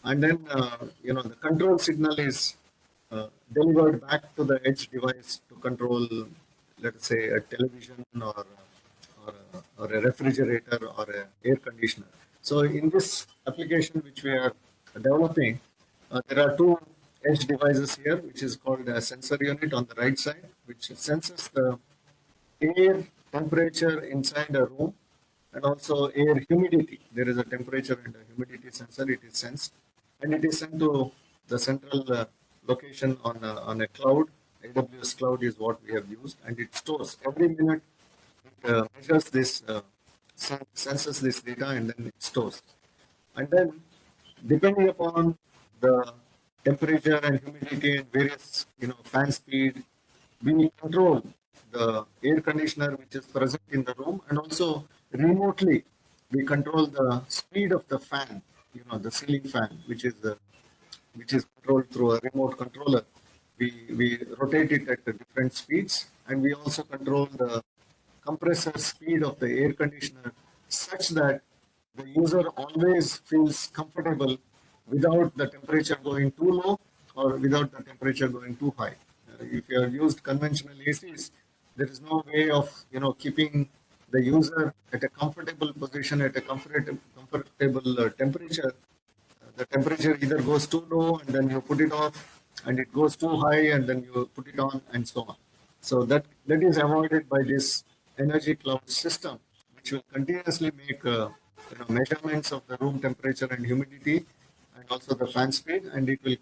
and then the control signal is delivered back to the edge device to control, let's say, a television or a refrigerator or a air conditioner. So in this application which we are developing, there are two edge devices here, which is called a sensor unit on the right side, which senses the air temperature inside a room and also air humidity. There is a temperature and a humidity sensor. It is sensed and it is sent to the central location on a cloud. AWS cloud is what we have used, and it stores every minute. It measures this, senses this data, and then it stores. And then, depending upon the temperature and humidity and various, fan speed, we control the air conditioner which is present in the room, and also remotely we control the speed of the fan, the ceiling fan, which is controlled through a remote controller. We rotate it at different speeds, and we also control the compressor speed of the air conditioner such that the user always feels comfortable without the temperature going too low or without the temperature going too high. If you have used conventional ACs, there is no way of keeping the user at a comfortable position at a comfortable temperature. The temperature either goes too low and then you put it off, and it goes too high and then you put it on, and so on. So that is avoided by this energy cloud system, which will continuously make measurements of the room temperature and humidity, and also the fan speed, and it will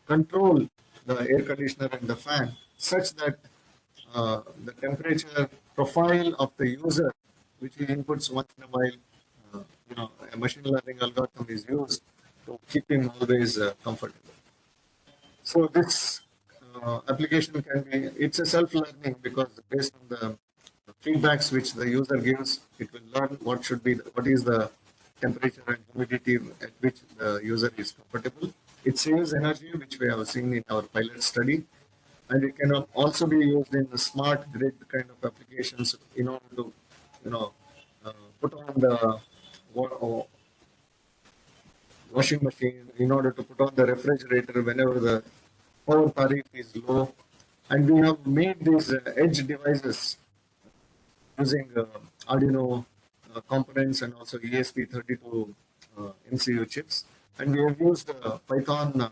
control the air conditioner and the fan such that the temperature profile of the user, which he inputs once in a while, a machine learning algorithm is used to keep him always comfortable. So this application can be, it's a self-learning, because based on the feedbacks which the user gives, it will learn what is the temperature and humidity at which the user is comfortable. It saves energy, which we have seen in our pilot study, and it can also be used in the smart grid kind of applications in order to, put on the washing machine, in order to put on the refrigerator whenever the power tariff is low. And we have made these edge devices using Arduino components and also ESP32 MCU chips. And we have used Python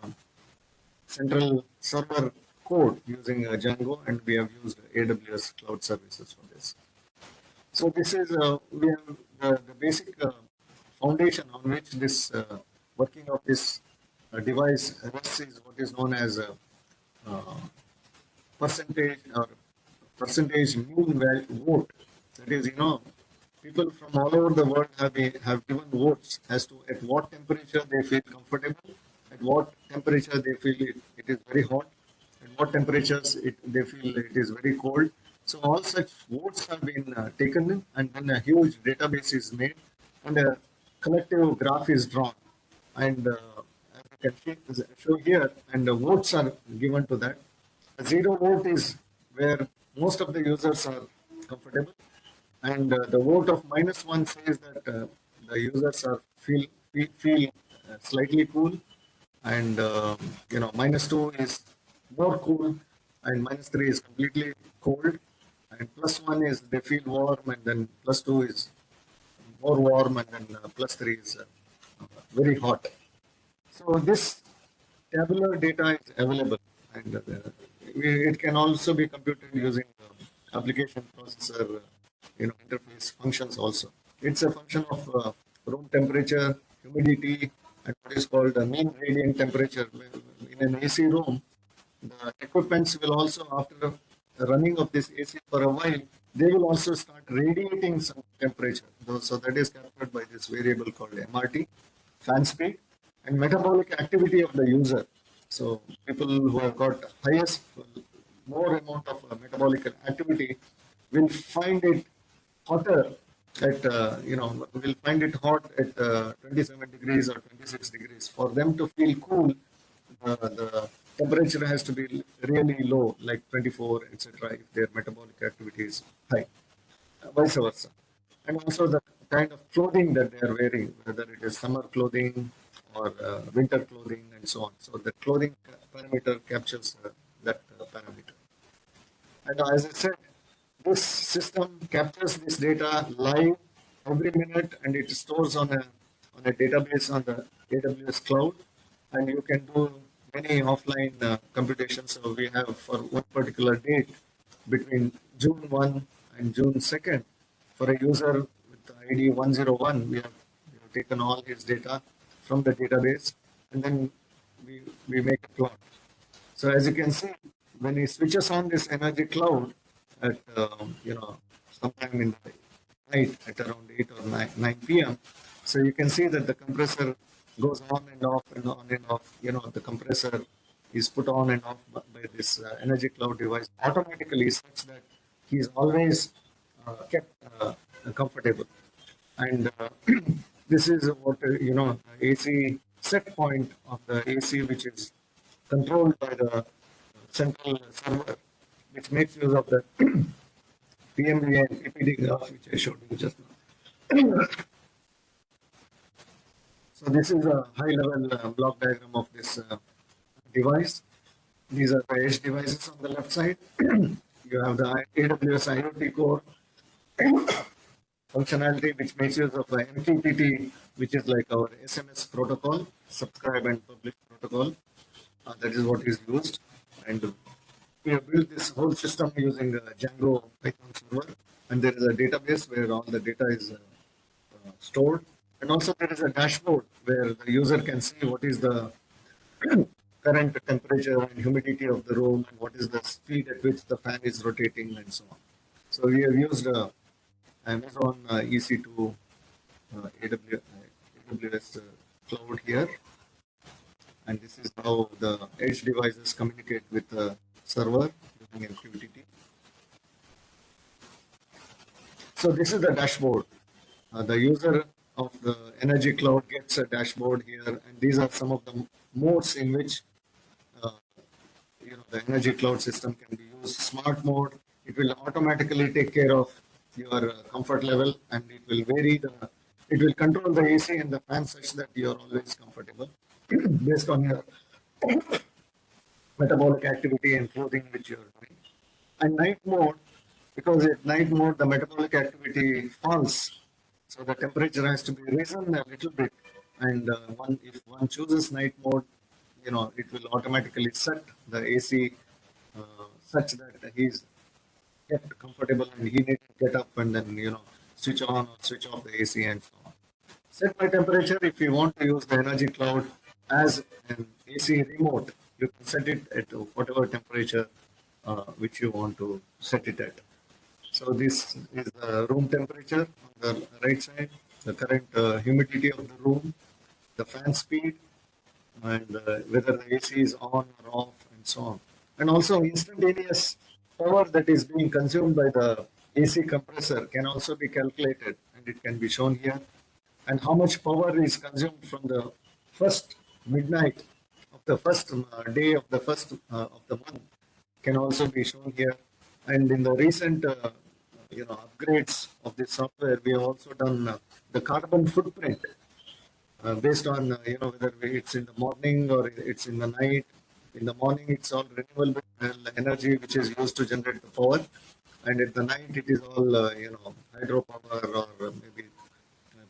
central server code using Django, and we have used AWS cloud services for this. So this is we have the basic foundation on which this working of this device rests is what is known as percentage or percentage mean vote. That is, people from all over the world have given votes as to at what temperature they feel comfortable, at what temperature they feel it is very hot, at what temperatures they feel it is very cold. So all such votes have been taken, and then a huge database is made, and a collective graph is drawn. And as I can show here, and the votes are given to that. A zero vote is where most of the users are comfortable, and the vote of -1 says that the users are feel slightly cool, and -2 is more cool, and -3 is completely cold, and +1 is they feel warm, and then +2 is more warm, and then +3 is very hot. So this tabular data is available, and it can also be computed using application processor, interface functions also. It's a function of room temperature, humidity, and what is called the mean radiant temperature. In an AC room, the equipments will also, after the running of this AC for a while, they will also start radiating some temperature. So that is captured by this variable called MRT, fan speed, and metabolic activity of the user. So people who have got highest, more amount of metabolic activity will find it hotter at, will find it hot at 27 degrees or 26 degrees. For them to feel cool, the temperature has to be really low, like 24, etc., if their metabolic activity is high, vice versa. And also the kind of clothing that they are wearing, whether it is summer clothing or winter clothing, and so on. So the clothing parameter captures that parameter. And as I said, this system captures this data live every minute, and it stores on a database on the AWS cloud, and you can do many offline computations. So we have for one particular date between June 1 and June 2nd, for a user with the ID 101, we have taken all his data from the database, and then we make a plot. So as you can see, when he switches on this energy cloud at sometime in the night at around 8 or 9 p.m., so you can see that the compressor goes on and off and on and off. The compressor is put on and off by this energy cloud device automatically, such that he's always kept comfortable. And this is what AC set point of the AC, which is controlled by the central server, which makes use of the PMV and PPD graph, which I showed you just now. So this is a high-level block diagram of this device. These are the edge devices on the left side. You have the AWS IoT core functionality, which makes use of MQTT, which is like our SMS protocol, subscribe and publish protocol. That is what is used. And we have built this whole system using Django Python server. And there is a database where all the data is stored. And also there is a dashboard where the user can see what is the current temperature and humidity of the room, and what is the speed at which the fan is rotating, and so on. So we have used Amazon EC2 AWS cloud here. And this is how the edge devices communicate with the server using MQTT. So this is the dashboard. The user of the energy cloud gets a dashboard here, and these are some of the modes in which the energy cloud system can be used. Smart mode, it will automatically take care of your comfort level, and it will it will control the AC and the fan such that you are always comfortable based on your metabolic activity and clothing which you are doing. And night mode, because at night mode the metabolic activity falls, so the temperature has to be risen a little bit. And if one chooses night mode, it will automatically set the AC such that he's kept comfortable and he needs to get up and then switch on or switch off the AC and so on. Set by temperature, if you want to use the energy cloud as an AC remote, you can set it at whatever temperature which you want to set it at. So this is the room temperature on the right side, the current humidity of the room, the fan speed, and whether the AC is on or off, and so on. And also instantaneous power that is being consumed by the AC compressor can also be calculated, and it can be shown here. And how much power is consumed from the first midnight of the first day of the first of the month can also be shown here. And in the recent upgrades of this software, we have also done the carbon footprint based on whether it's in the morning or it's in the night. In the morning, it's all renewable energy which is used to generate the power, and at the night it is all hydropower or maybe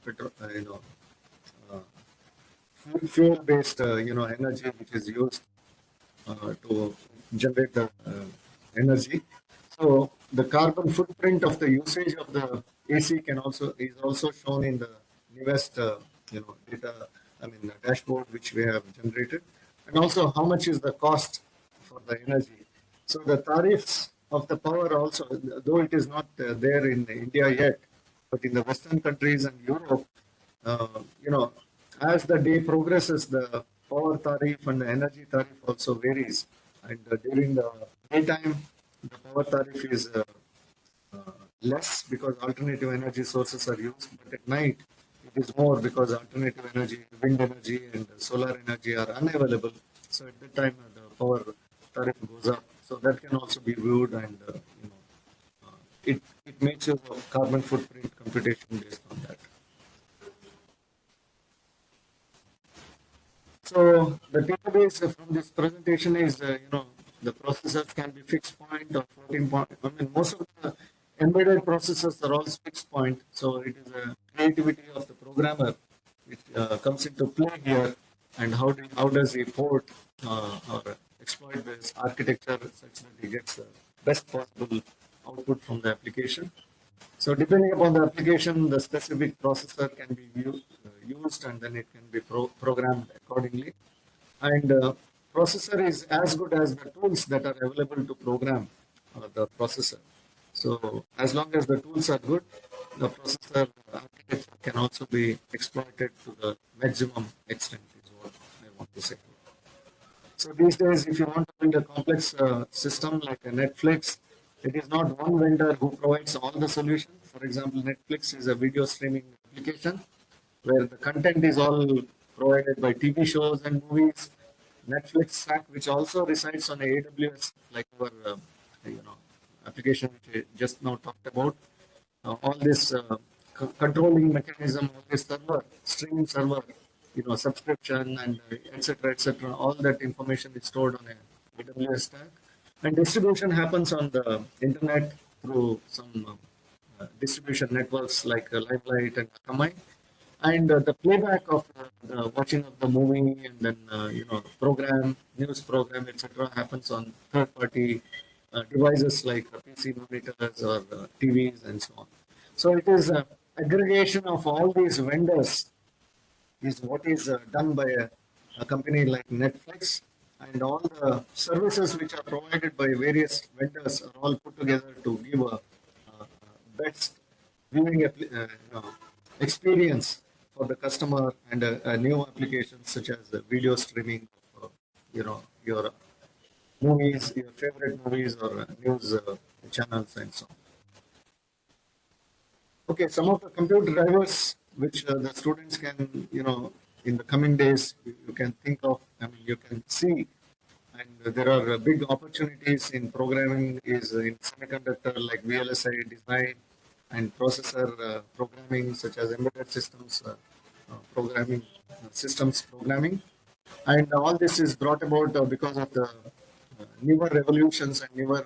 petrol, uh, fuel-based energy which is used to generate the energy. So the carbon footprint of the usage of the AC is also shown in the newest data. I mean the dashboard which we have generated, and also how much is the cost for the energy. So the tariffs of the power also, though it is not there in India yet, but in the Western countries and Europe, uh, you know, as the day progresses, the power tariff and the energy tariff also varies. And during the daytime, the power tariff is less because alternative energy sources are used, but at night it is more because alternative energy, wind energy, and solar energy are unavailable. So at that time, the power tariff goes up. So that can also be viewed, and it makes use of carbon footprint computation based on that. So the database from this presentation is, the processors can be fixed point or floating point. I mean, most of the embedded processors are all fixed point. So it is a creativity of the programmer which comes into play here, and how does he port or exploit this architecture such that he gets the best possible output from the application. So depending upon the application, the specific processor can be used, and then it can be programmed accordingly. And processor is as good as the tools that are available to program the processor. So as long as the tools are good, the processor architecture can also be exploited to the maximum extent is what I want to say. So these days, if you want to build a complex system like a Netflix, it is not one vendor who provides all the solutions. For example, Netflix is a video streaming application where the content is all provided by TV shows and movies. Netflix stack, which also resides on AWS, like our application which I just now talked about. All this controlling mechanism, all this server, streaming server, subscription and etc. All that information is stored on a AWS stack, and distribution happens on the internet through some distribution networks like Limelight and Akamai, and the playback of the watching of the movie and then program, news program, etc. happens on third-party devices like PC monitors or TVs and so on. So it is aggregation of all these vendors is what is done by a company like Netflix, and all the services which are provided by various vendors are all put together to give a best viewing experience for the customer, and a new applications such as the video streaming of, your movies, your favorite movies or news channels and so on. Okay, some of the computer drivers which the students can, in the coming days, you can think of, I mean, you can see, and there are big opportunities in programming is in semiconductor like VLSI design and processor programming such as embedded systems programming, systems programming. And all this is brought about because of the newer revolutions and newer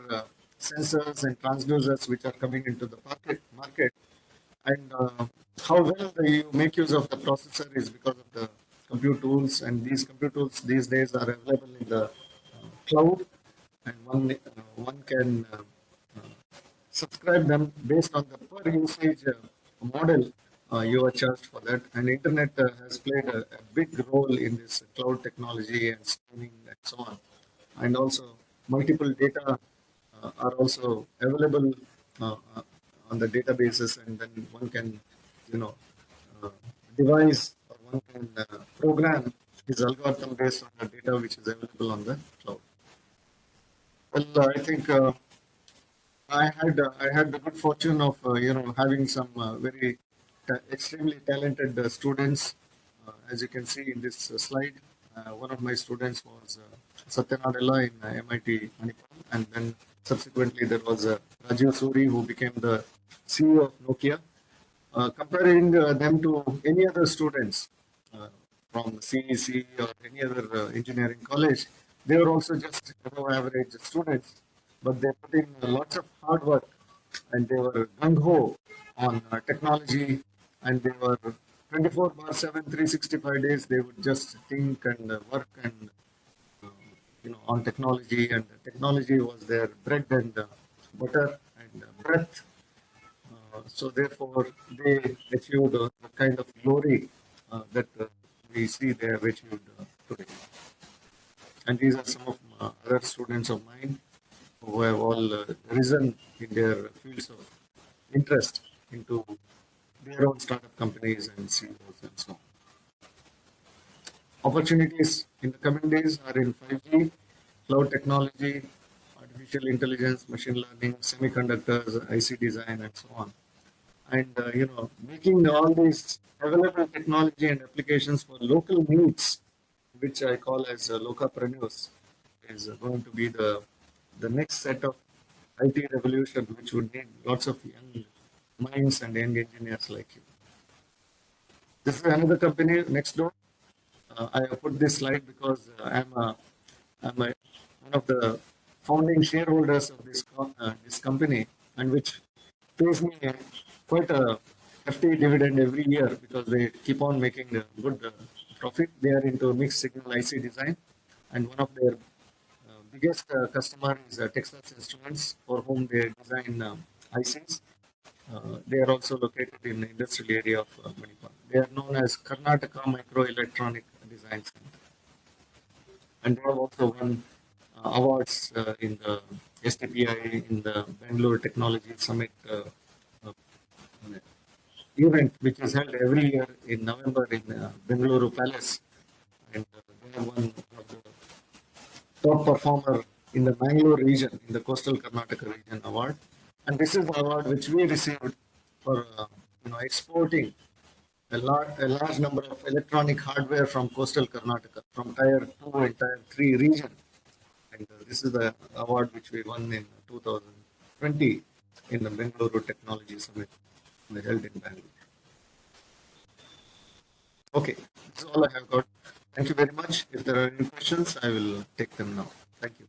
sensors and transducers which are coming into the market. And how well you make use of the processor is because of the compute tools, and these compute tools these days are available in the cloud, and one can subscribe them based on the per usage model you are charged for that. And internet has played a big role in this cloud technology and streaming and so on. And also multiple data are also available uh, on the databases, and then one can, you know, uh, devise or one can program his algorithm based on the data which is available on the cloud. Well, I think I had the good fortune of having some very extremely talented students. As you can see in this slide, one of my students was Satyanadella in MIT Manipal, and then subsequently there was Rajiv Suri who became the CEO of Nokia. Comparing them to any other students from CEC or any other engineering college, they were also just above average students, but they put in lots of hard work and they were gung-ho on technology, and they were 24 bar 7, 365 days, they would just think and work and uh, on technology, and technology was their bread and butter and breath. So therefore, they achieved the kind of glory that we see they have achieved today. And these are some of other students of mine who have all risen in their fields of interest into their own startup companies and CEOs and so on. Opportunities in the coming days are in 5G, cloud technology, artificial intelligence, machine learning, semiconductors, IC design, and so on. And making all these available technology and applications for local needs, which I call as locapreneurs, is going to be the next set of IT revolution, which would need lots of young minds and young engineers like you. This is another company next door. I have put this slide because I'm one of the founding shareholders of this company, and which pays me quite a hefty dividend every year because they keep on making a good profit. They are into mixed signal IC design, and one of their biggest customer is Texas Instruments, for whom they design ICs. They are also located in the industrial area of Manipur. They are known as Karnataka Microelectronic Design Center, and they have also won awards in the STPI, in the Bangalore Technology Summit uh, event, which is held every year in November in Bangalore Palace, and they have won one of the top performer in the Bangalore region, in the coastal Karnataka region award. And this is the award which we received for exporting a large number of electronic hardware from coastal Karnataka, from Tier 2 and Tier 3 region. And this is the award which we won in 2020 in the Bangalore Technology Summit held in Bangalore. Okay, this is all I have got. Thank you very much. If there are any questions, I will take them now. Thank you.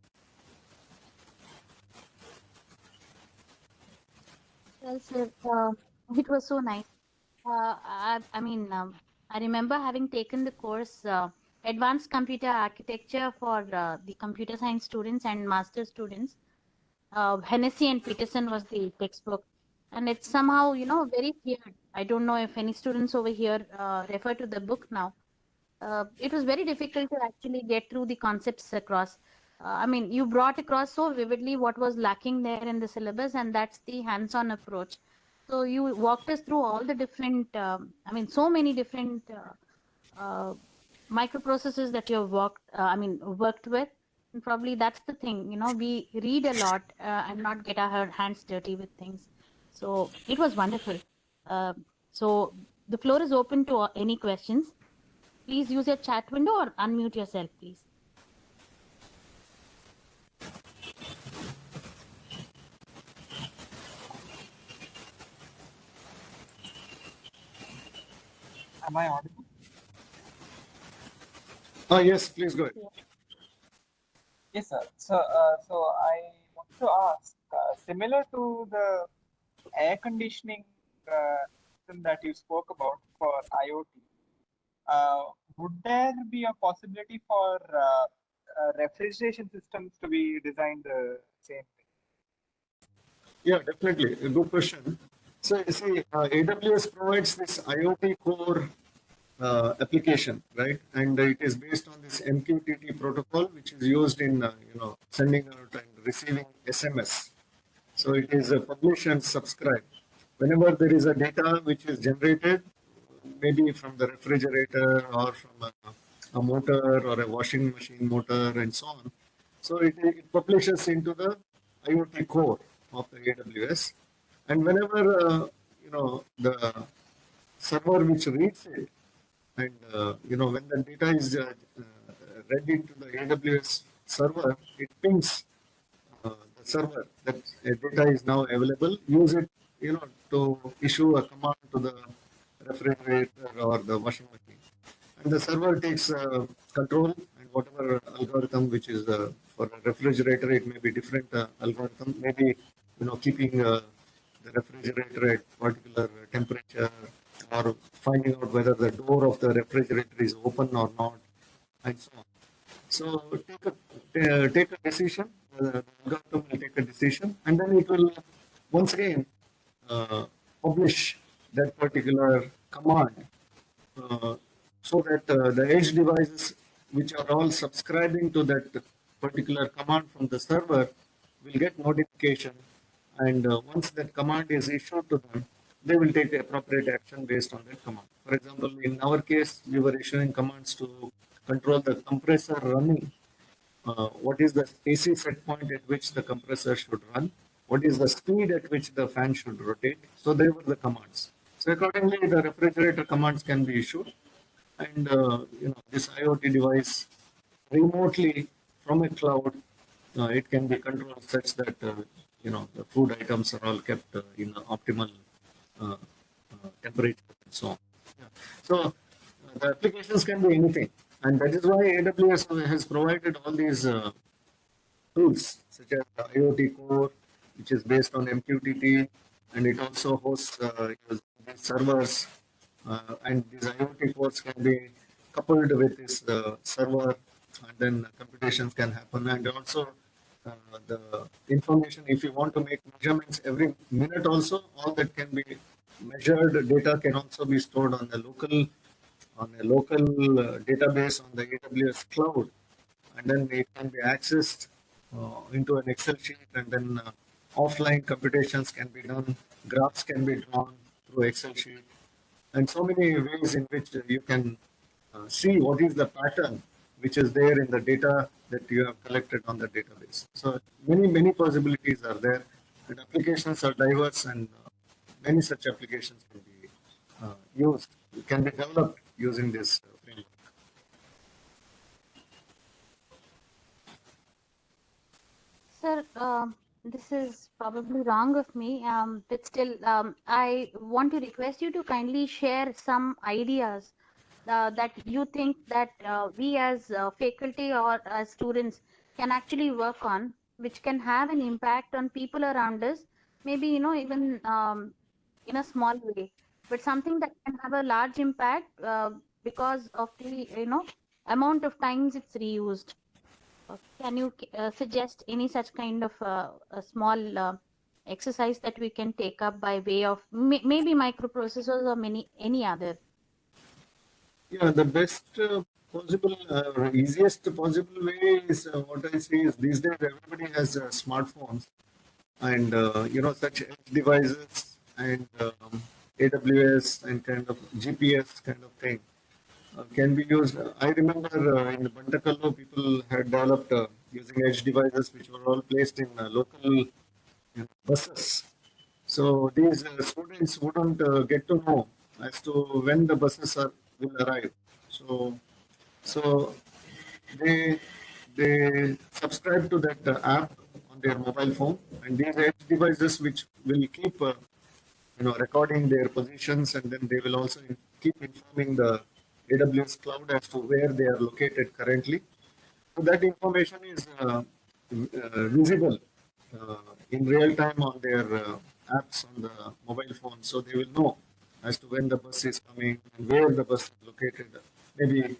Well, sir, it was so nice. I remember having taken the course Advanced Computer Architecture for the computer science students and master students. Hennessy and Peterson was the textbook, and it's somehow, very weird. I don't know if any students over here refer to the book now. It was very difficult to actually get through the concepts across. You brought across so vividly what was lacking there in the syllabus, and that's the hands-on approach. So you walked us through all the different, so many different uh, microprocessors that you have worked with. And probably that's the thing, we read a lot and not get our hands dirty with things. So it was wonderful. Uh, so the floor is open to any questions. Please use your chat window or unmute yourself, please. Am I audible? Oh, yes, please go ahead. Yes, sir. So I want to ask, similar to the air conditioning system that you spoke about for IoT, would there be a possibility for refrigeration systems to be designed the same way? Yeah, definitely. A good question. So, you see, AWS provides this IoT core application, right? And it is based on this MQTT protocol, which is used in, sending out and receiving SMS. So it is a publish and subscribe. Whenever there is a data which is generated, maybe from the refrigerator or from a motor or a washing machine motor and so on. So it publishes into the IoT core of the AWS. And whenever, the server which reads it, and, when the data is read into the AWS server, it pings the server that data is now available, use it, to issue a command to the refrigerator or the washing machine. And the server takes control, and whatever algorithm which is for a refrigerator, it may be different algorithm, maybe, keeping the refrigerator at particular temperature, or finding out whether the door of the refrigerator is open or not, and so on. So take a decision. The algorithm will take a decision, and then it will once again publish that particular command, uh, so that the edge devices, which are all subscribing to that particular command from the server, will get notification, and once that command is issued to them, they will take the appropriate action based on that command. For example, in our case, we were issuing commands to control the compressor running. What is the AC set point at which the compressor should run? What is the speed at which the fan should rotate? So they were the commands. So accordingly, the refrigerator commands can be issued, and this IoT device remotely from a cloud, it can be controlled such that the food items are all kept in optimal uh, temperature and so on. Yeah. So the applications can be anything, and that is why AWS has provided all these tools such as the IoT Core, which is based on MQTT, and it also hosts these servers, and these IoT cores can be coupled with this server, and then computations can happen, and also the information, if you want to make measurements every minute also, all that can be measured data can also be stored on a local database on the AWS cloud, and then it can be accessed into an Excel sheet, and then offline computations can be done, graphs can be drawn through Excel sheet, and so many ways in which you can see what is the pattern which is there in the data that you have collected on the database. So many possibilities are there, and applications are diverse, and many such applications can be used, can be developed using this framework. Sir, this is probably wrong of me, but still, I want to request you to kindly share some ideas that you think that we as faculty or as students can actually work on, which can have an impact on people around us, maybe, even in a small way, but something that can have a large impact because of the, amount of times it's reused. Can you suggest any such kind of a small exercise that we can take up by way of maybe microprocessors or any other? Yeah, the best possible, easiest possible way is what I see is these days everybody has smartphones, and such edge devices, and AWS and kind of GPS kind of thing can be used. I remember in the Bantakallo, people had developed using edge devices which were all placed in local buses. So these students wouldn't get to know as to when the buses will arrive. So so they they subscribe to that app on their mobile phone, and these edge devices which will keep recording their positions, and then they will also keep informing the AWS cloud as to where they are located currently. So that information is visible in real time on their apps on the mobile phone, so they will know as to when the bus is coming and where the bus is located. Maybe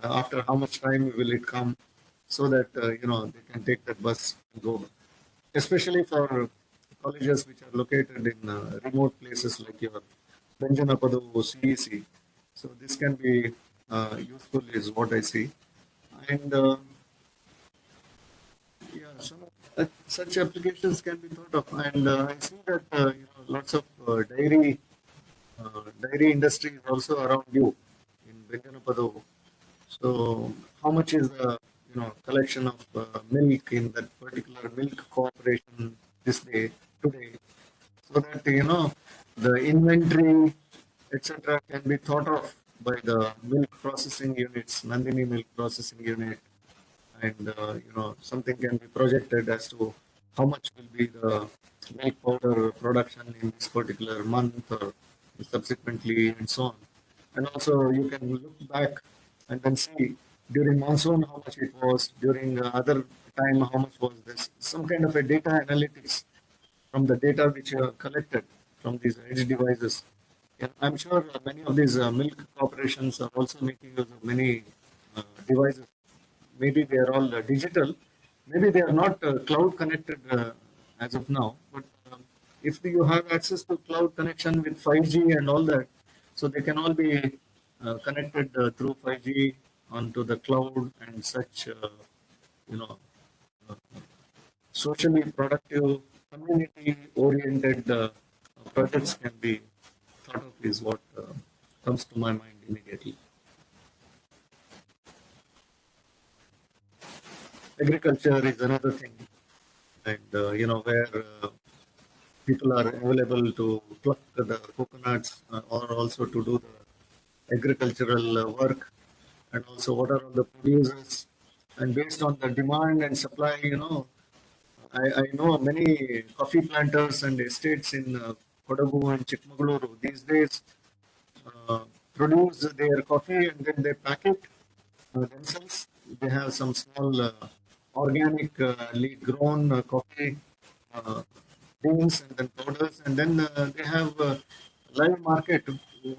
after how much time will it come, so that they can take that bus and go. Especially for colleges which are located in remote places like your Benjanapadu CEC. So this can be useful, is what I see. And yeah, some such applications can be thought of, and I see that lots of dairy industry is also around you in Benjanapadu. So how much is the collection of milk in that particular milk corporation this day today, so that the inventory etc. can be thought of by the milk processing units, Nandini milk processing unit, and something can be projected as to how much will be the milk powder production in this particular month or subsequently, and so on. And also you can look back and then see during monsoon how much it was, during other time how much was this, some kind of a data analytics from the data which you have collected from these edge devices. Yeah, I'm sure many of these milk corporations are also making use of many devices. Maybe they are all digital. Maybe they are not cloud connected as of now. But if you have access to cloud connection with 5G and all that, so they can all be connected through 5G onto the cloud, and such, you know, uh, socially productive, community-oriented projects can be thought of, is what comes to my mind immediately. Agriculture is another thing, and where people are available to pluck the coconuts, or also to do the agricultural work, and also what are all the producers, and based on the demand and supply, I know many coffee planters and estates in Kodagu and Chikmagaluru these days uh, produce their coffee and then they pack it themselves. They have some small organically grown coffee uh, beans and then powders, and then they have live market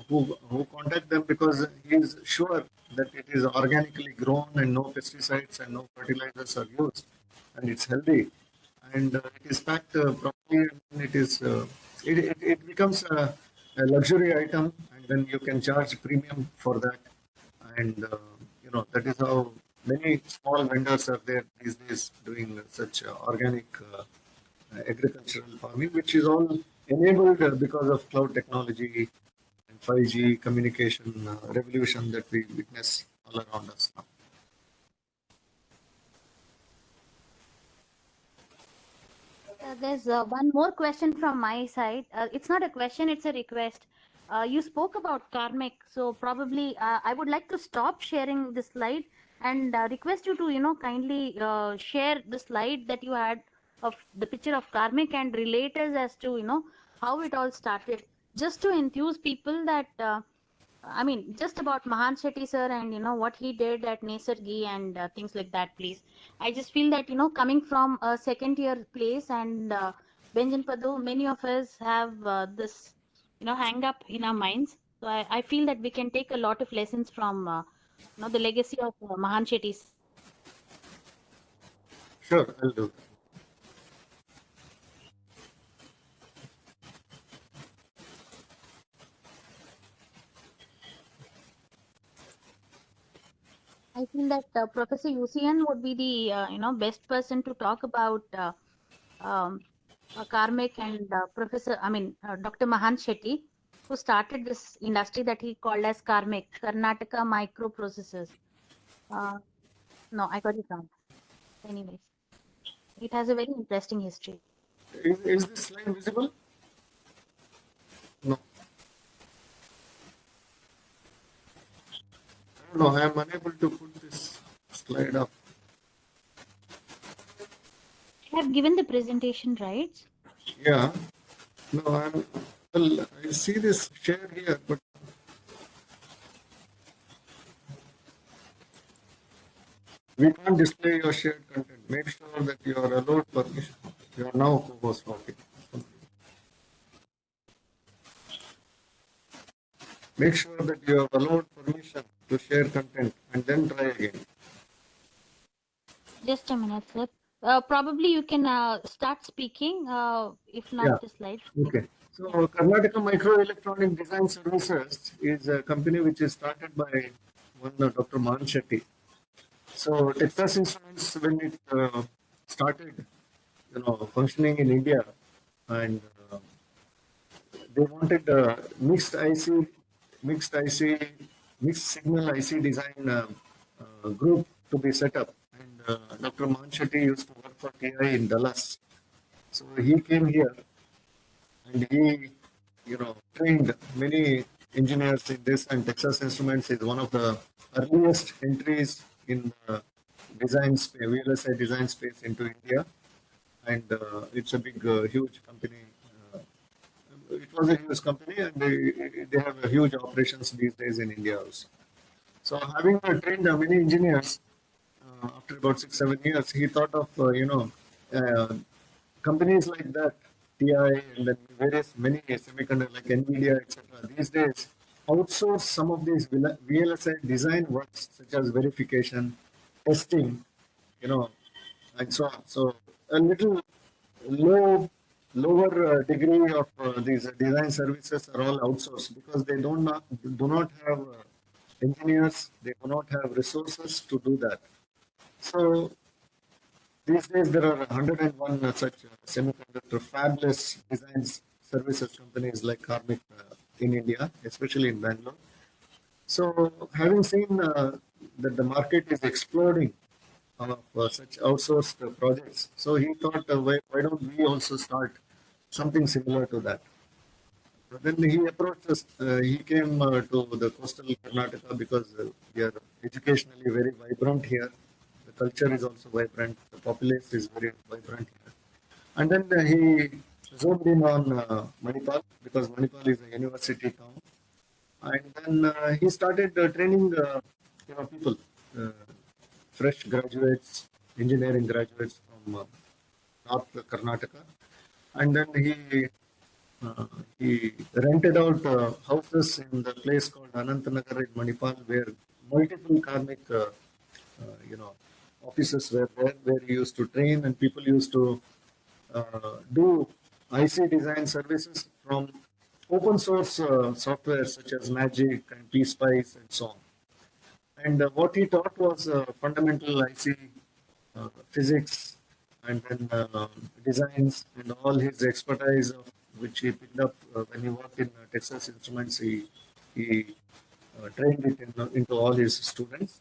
who contact them because he is sure that it is organically grown and no pesticides and no fertilizers are used, and it's healthy, and it is packed properly, and it becomes a luxury item, and then you can charge premium for that, and that is how many small vendors are there these days doing such organic agricultural farming, which is all enabled because of cloud technology and 5G communication revolution that we witness all around us now. There's one more question from my side. It's not a question, it's a request. You spoke about karmic, so probably I would like to stop sharing this slide and request you to, kindly share the slide that you had of the picture of karmic and relate us as to, how it all started, just to enthuse people that I mean, just about Mahan Shetty sir and what he did at Nesargi and things like that, please. I just feel that coming from a second year place and Benjan Padu, many of us have this hang up in our minds. So I feel that we can take a lot of lessons from the legacy of Mahan Shetty. Sure, I'll do that. I feel that Professor Yusian would be the best person to talk about um, Karmik and Dr. Mahan Shetty, who started this industry that he called as Karmik, Karnataka Microprocessors. No, I got it wrong. Anyways, it has a very interesting history. Is this slide visible? No. I don't know. I am unable to put this slide up. I have given the presentation, right? Yeah. No, well, I see this share here, but we can't display your shared content. Make sure that you are allowed permission. You are now co-host. Okay. Make sure that you have allowed permission to share content and then try again. Just a minute, sir. Probably you can start speaking, if Yeah. not the slide. Okay. So Karnataka Microelectronic Design Services is a company which is started by one Dr. Mahan Shetty. So Texas Instruments, when it started, functioning in India, and they wanted mixed IC, mixed signal IC design group to be set up. And Dr. Mahan Shetty used to work for TI in Dallas. So he came here and he, trained many engineers in this. And Texas Instruments is one of the earliest entries in the design space, VLSI design space into India. And it's a big, huge company. It was a huge company, and they have a huge operations these days in India also. So having trained many engineers, after about 6, 7 years, he thought of, uh, companies like that TI, and then various many semiconductor like NVIDIA, etc. These days outsource some of these VLSI design works such as verification, testing, you know, and so on. So a little lower degree of these design services are all outsourced because they do not have engineers, they do not have resources to do that. So these days there are 101 such semiconductor fabless design services companies like Karmic in India, especially in Bangalore. So having seen that the market is exploding of such outsourced projects, so he thought, why don't we also start something similar to that? So then he approached us. He came to the coastal Karnataka because we are educationally very vibrant here. The culture is also vibrant. The populace is very vibrant here. And then he zoomed in on Manipal because Manipal is a university town. And then he started training people, uh, fresh graduates, engineering graduates from North Karnataka. And then uh, he rented out houses in the place called Anantanagar in Manipal, where multiple karmic, you know, offices were there, where he used to train, and people used to do IC design services from open source software such as Magic and PSpice and so on. And what he taught was fundamental IC physics and then designs and all his expertise of which he picked up when he worked in Texas Instruments. He trained it into all his students.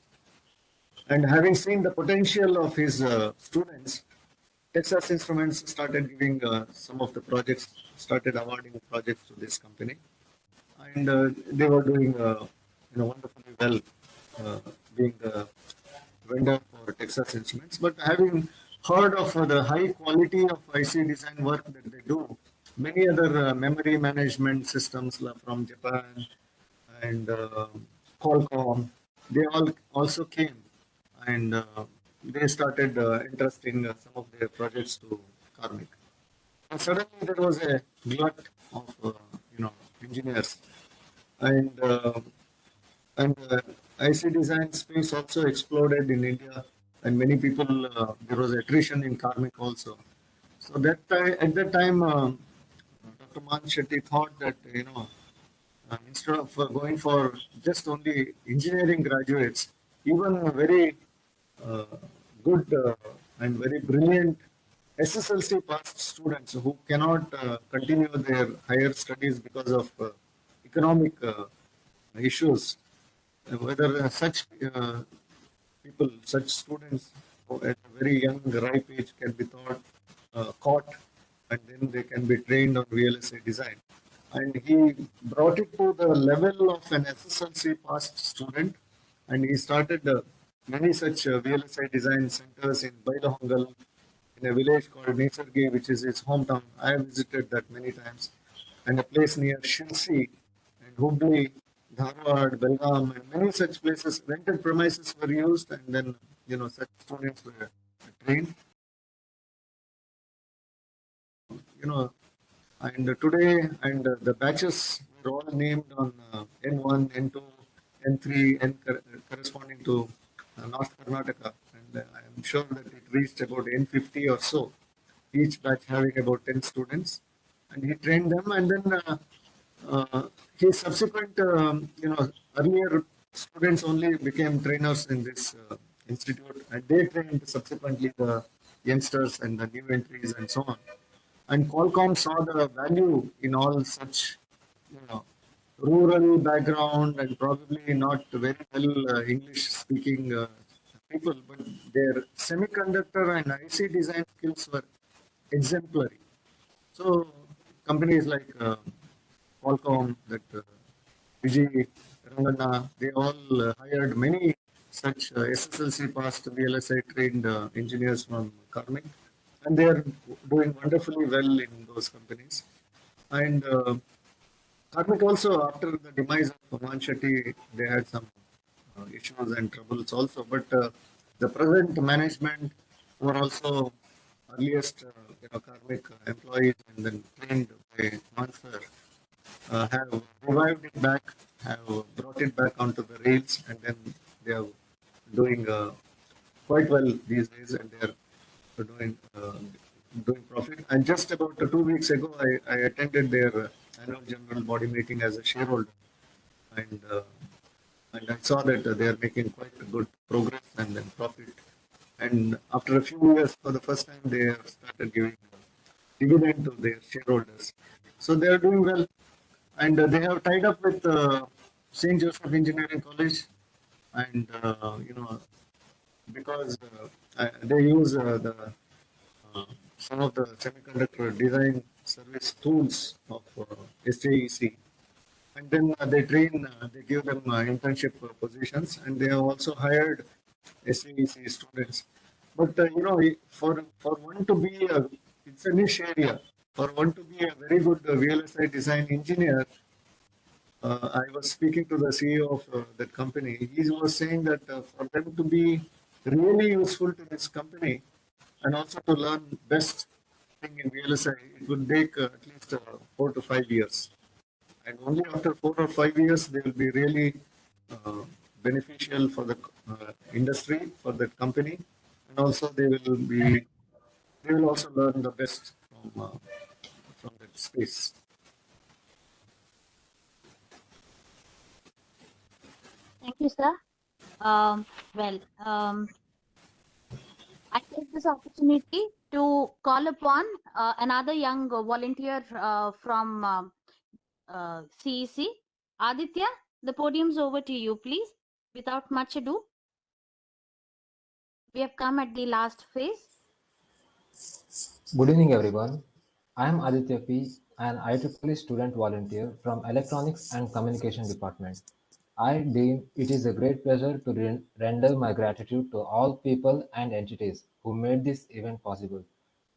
And having seen the potential of his students, Texas Instruments started giving some of the projects, started awarding projects to this company, and they were doing wonderfully well, being the vendor for Texas Instruments. But having heard of the high quality of IC design work that they do, many other memory management systems from Japan and Qualcomm, they all also came and they started entrusting some of their projects to Karmic. And suddenly there was a glut of engineers and IC design space also exploded in India, and many people there was attrition in Karmic also. So that time, at that time, Dr. Man Shetty thought that instead of going for just only engineering graduates, even very uh, good and very brilliant SSLC passed students who cannot continue their higher studies because of economic issues, whether such people, such students who at a very young, ripe age can be caught and then they can be trained on VLSI design. And he brought it to the level of an SSLC passed student and he started many such VLSI design centers in Bailahongal, in a village called Nesargi, which is his hometown. I have visited that many times, and a place near Shilsi and Hubli, Dharwad, Belgaum, and many such places. Rented premises were used, and then such students were trained. You know, and today, and the batches were all named on N1, N2, N3, N corresponding to North Karnataka, and I am sure that it reached about N50 or so, each batch having about 10 students, and he trained them, and then his subsequent, earlier students only became trainers in this institute, and they trained subsequently the youngsters and the new entries and so on. And Qualcomm saw the value in all such, rural background and probably not very well English speaking people, but their semiconductor and IC design skills were exemplary. So companies like Qualcomm, that Vijay, Rangana, they all hired many such SSLC passed VLSI trained engineers from Karmic, and they are doing wonderfully well in those companies. And Karmic also, after the demise of Man Shetty, they had some issues and troubles also. But the present management were also earliest karmic employees and then trained by Mansar have revived it back, have brought it back onto the rails, and then they are doing quite well these days, and they are doing profit. And just about 2 weeks ago, I attended their annual general body meeting as a shareholder, and I saw that they are making quite good progress and then profit. And after a few years, for the first time, they have started giving dividend to their shareholders. So they are doing well, and they have tied up with St. Joseph Engineering College, and because they use uh, some of the semiconductor design service tools of SAEC, and then they give them internship positions, and they have also hired SAEC students. But for one to be it's a niche area. For one to be a very good VLSI design engineer, I was speaking to the CEO of that company. He was saying that for them to be really useful to this company and also to learn best thing in VLSI, it would take at least 4 to 5 years. And only after 4 or 5 years, they will be really uh, beneficial for the industry, for that company, and also they will also learn the best from that space. Thank you, sir. Well, I take this opportunity to call upon another young volunteer from CEC. Aditya, the podium's over to you, please. Without much ado, we have come at the last phase. Good evening, everyone. I am Aditya P, an IEEE student volunteer from Electronics and Communication Department. I deem it is a great pleasure to render my gratitude to all people and entities who made this event possible.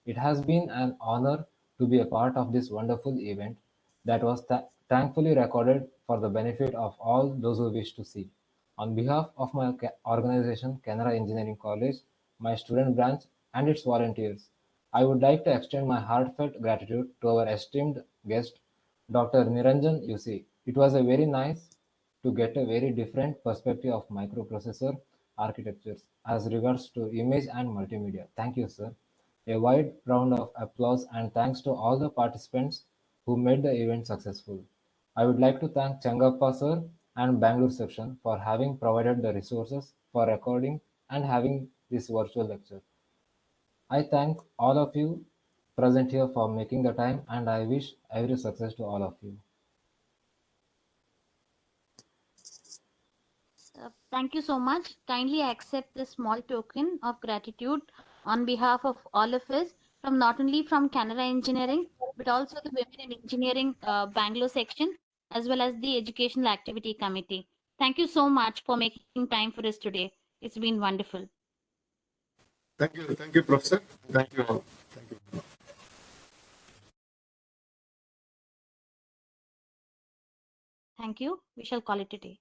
It has been an honor to be a part of this wonderful event that was thankfully recorded for the benefit of all those who wish to see. On behalf of my organization, Canara Engineering College, my student branch, and its volunteers, I would like to extend my heartfelt gratitude to our esteemed guest, Dr. Niranjan UC. It was a very nice to get a very different perspective of microprocessor architectures as regards to image and multimedia. Thank you, sir. A wide round of applause and thanks to all the participants who made the event successful. I would like to thank Changappa sir and Bangalore section for having provided the resources for recording and having this virtual lecture. I thank all of you present here for making the time, and I wish every success to all of you. Thank you so much. Kindly accept this small token of gratitude on behalf of all of us, from not only from Canara Engineering, but also the Women in Engineering Bangalore section, as well as the Educational Activity Committee. Thank you so much for making time for us today. It's been wonderful. Thank you, Professor. Thank you all. Thank you. Thank you. We shall call it a day.